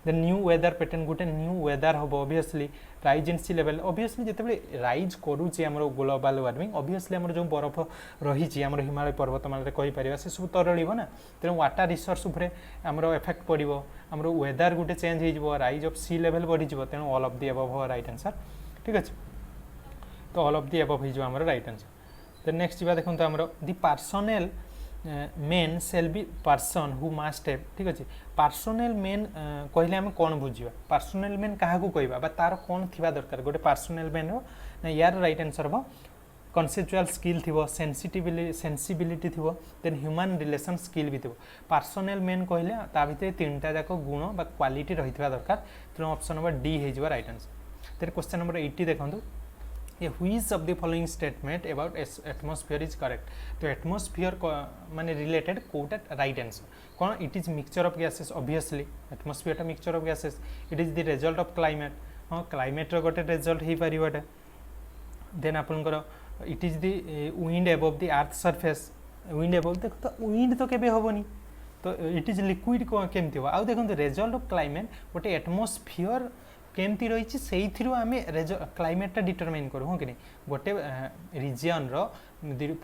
देन न्यू वेदर पैटर्न गोटे न्यू वेदर हम obviously rise in sea level obviously जिते राइज करुचे आम ग्लोबल वार्मिंग ऑब्वियसली आम जो बरफ रही आम हिमालय पर्वतमाला कहीपर से सब तरल ना तेणु वाटर रिसोर्स उपरे आमर इफेक्ट पड़ो आम वेदर गोटे चेंज हो राइज ऑफ सी लेवल बढ़ी तेणु ऑल ऑफ दी अबव हो राइट आंसर ठीक अच्छे तो ऑल ऑफ दी अबव हो आमर राइट आंसर देन नेक्स्ट जा देखो आमर the personal main cell be person who must have ठीक अच्छे पर्सनल मेन कहले आम कौन बुझा पर्सनल मेन क्या कहवा तार कौन थी दरकार गोटे पर्सनल मेन ना यार राइट आंसर हम कनसेप्चुअल स्किल थी सेंसिबिलिटी थी देन ह्यूमन रिलेशन स्किल भी थी पर्सनल मेन कहले ता भितर तीनटा जाक गुण बा क्वालिटी रही दरकार तेणु ऑप्शन नंबर डी हो right answer then question number 80 देखो ये which of the following statement about atmosphere is correct तो एटमॉस्फेयर माने रिलेटेड कोटा राइट आंसर कौन it is mixture of gases obviously atmosphere mixture of gases it is the result of climate हाँ क्लाइमेट गोटे रिजल्ट हो पारे देन आपंकर it is the wind above the earth surface wind above देखो तो विंड तो केबे होबनी तो इट इज लिक्विड केमती हो आउ देखो रिजल्ट ऑफ क्लाइमेट गोटे एटमॉस्फेयर केमती रही से आम क्लाइमेटा डिटरमाइन करूँ हाँ कि नहीं गोटे रिजियन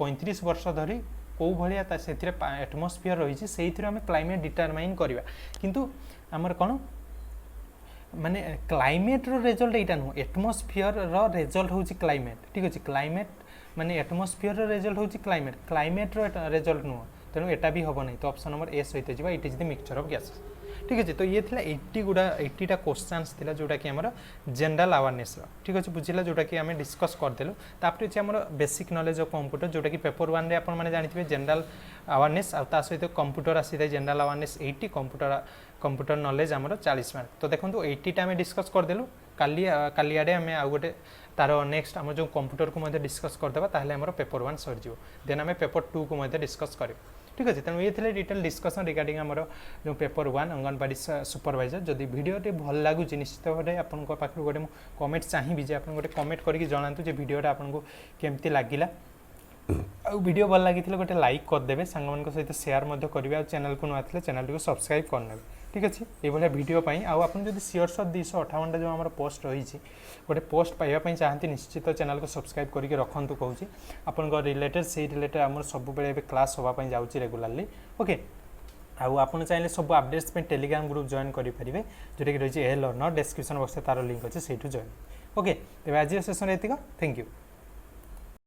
35 वर्ष धरी कौ भाया से एटमॉस्फेयर रही से आम क्लाइमेट डिटरमाइन करवा किंतु आमर कौन माने क्लाइमेट रिजल्ट यहाँ नुह एटमॉस्फेयर रिजल्ट हूँ क्लाइमेट ठीक अच्छे क्लाइमेट माने एटमॉस्फेयर रिजल्ट हूँ क्लाइमेट रिजल्ट नुह तेणु यहाँ भी हम नहीं तो ऑप्शन नंबर ए सहित जा it is the mixture of gases ठीक अच्छे। तो ये थिला 80टा क्वेश्चंस थिला जोटा कि हमर जनरल अवेयरनेस ठीक अच्छे बुझिला जोटा कि आम डिस्कस करदेलु। तापर अच्छे हमर बेसिक नॉलेज ऑफ कंप्यूटर जोटा कि पेपर 1 रे आपण माने जानिथिबे जनरल अवेयरनेस आ ता सहित कंप्यूटर आसी जनरल अवेयरनेस 80 कंप्यूटर नॉलेज हमर 40 मार्क। तो देखंतु 80टा आम डिस्कस करदेलु। काली आडे आम आउ गोटे तार नेक्स्ट आम जो कंप्यूटर को मध्य डिस्कस करदेबा ताहले हमर पेपर 1 सरजिवो देन आम पेपर 2 को मध्य डिस्कस करियो ठीक अच्छे। तेणु ये थे डिटेल डिस्कसन रिगार्डिंग आमर जो पेपर 1 अंगनवाड़ी सुपरवाइजर। जदि भिडियोटे भल लगुच निश्चित भाव आपन पाखु गोटे कमेंट चाहिए जे आप गोटे कमेंट करके जनातु जे भिडियोटा आपको केमती लगिला। आ वीडियो भल लगी गोटे लाइक करदे सांग सहित शेयर करेंगे। चैनल को नुआ चैनल को सब्सक्राइब करने ठीक अच्छे। ये भिडियो आप सियोर सर 258 जो आम पोस्ट रही गोटे पोस्ट पाइबापी चाहती निश्चित चैनल को सब्सक्राइब करके रखु कहूँ आपन रिलेटेड से रिलेटेड आम सब क्लास होगापी जाऊँगी रेगुलाली ओके। आप चाहिए सब अपडेट्स टेलीग्राम ग्रुप जॉइन करेंगे जोटा कि रही है एल और नॉट डिस्क्रिप्शन बॉक्स तार लिंक अच्छे से जॉइन ओके। तेज आज सेशन एतिक थैंक यू।